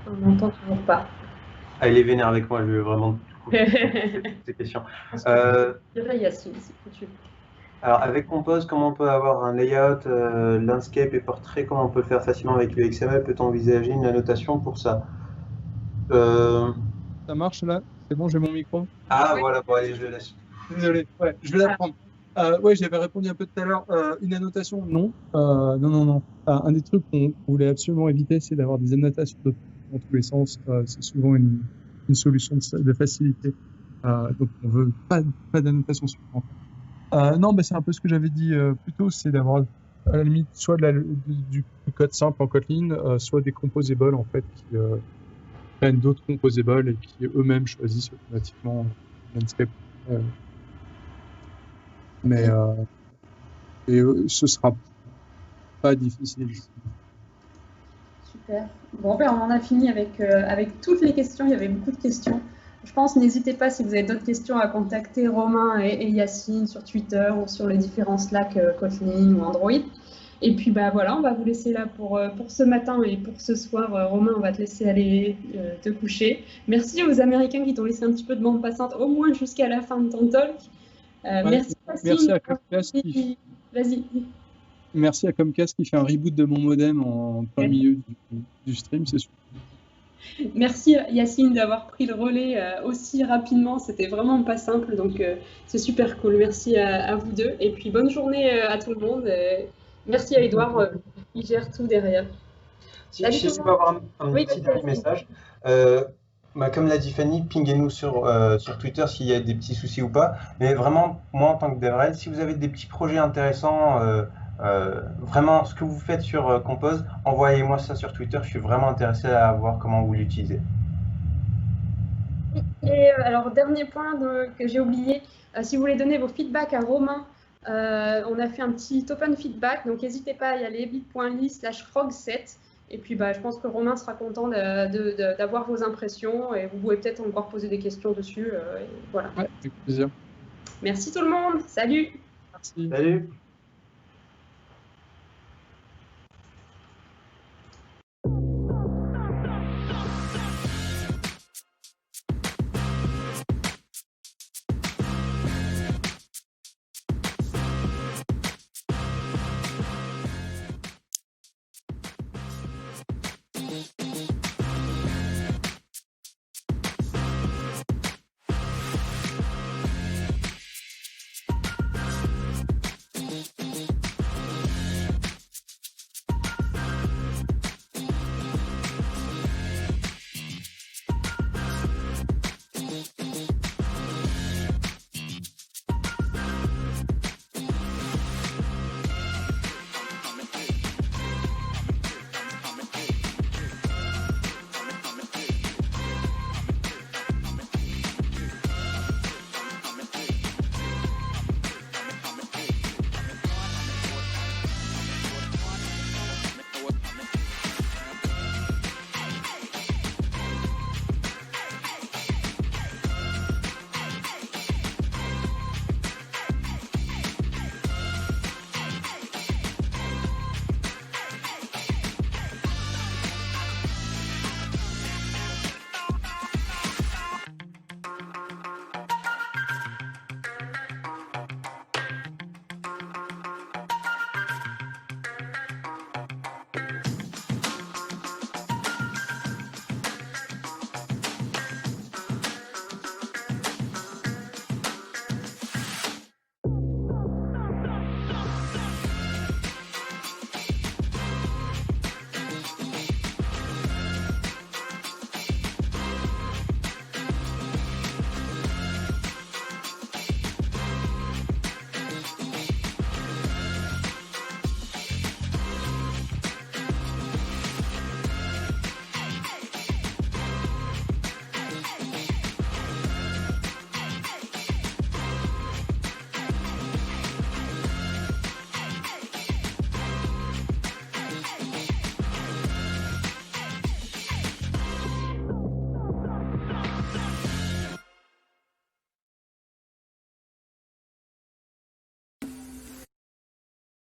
On n'entend toujours pas. Ah, il est vénère avec moi, je veux vraiment couper ces questions. Yacine, c'est foutu. Alors, avec Compose, comment on peut avoir un layout, landscape et portrait? Comment on peut le faire facilement avec le XML? Peut-on envisager une annotation pour ça? Ça marche là? C'est bon, j'ai mon micro? Ah, oui. Voilà, bon, allez, je le laisse. Désolé, ouais, je vais la prendre. Ouais, j'avais répondu un peu tout à l'heure. Une annotation, non. Non. Un des trucs qu'on voulait absolument éviter, c'est d'avoir des annotations dans tous les sens. C'est souvent une solution de facilité. Donc, on veut pas d'annotation supplémentaire. Non, c'est un peu ce que j'avais dit plus tôt, c'est d'avoir à la limite soit du code simple en Kotlin, soit des composables en fait qui prennent d'autres composables et qui eux-mêmes choisissent automatiquement landscape. Mais ce sera pas difficile. Super. Bon, on en a fini avec toutes les questions. Il y avait beaucoup de questions. Je pense, n'hésitez pas si vous avez d'autres questions à contacter Romain et Yacine sur Twitter ou sur les différents Slack Kotlin ou Android. Et puis voilà, on va vous laisser là pour ce matin et pour ce soir. Romain, on va te laisser aller te coucher. Merci aux Américains qui t'ont laissé un petit peu de bande passante, au moins jusqu'à la fin de ton talk. Merci à Comcast Vas-y. Merci à Comcast qui fait un reboot de mon modem en plein milieu du stream, c'est super. Merci Yacine d'avoir pris le relais aussi rapidement, c'était vraiment pas simple, donc c'est super cool. Merci à vous deux et puis bonne journée à tout le monde. Merci à Edouard, il gère tout derrière. Si je peux avoir un petit dernier message. Comme l'a dit Fanny, pinguez-nous sur Twitter s'il y a des petits soucis ou pas. Mais vraiment, moi en tant que DevRel, si vous avez des petits projets intéressants, vraiment ce que vous faites sur Compose, envoyez-moi ça sur Twitter. Je suis vraiment intéressé à voir comment vous l'utilisez. Et alors, dernier point que j'ai oublié, si vous voulez donner vos feedbacks à Romain, on a fait un petit open feedback, donc n'hésitez pas à y aller, bit.ly/frog7. Et puis, je pense que Romain sera content d'avoir vos impressions et vous pouvez peut-être encore poser des questions dessus. Voilà. Ouais, avec plaisir. Merci tout le monde. Salut. Merci. Salut.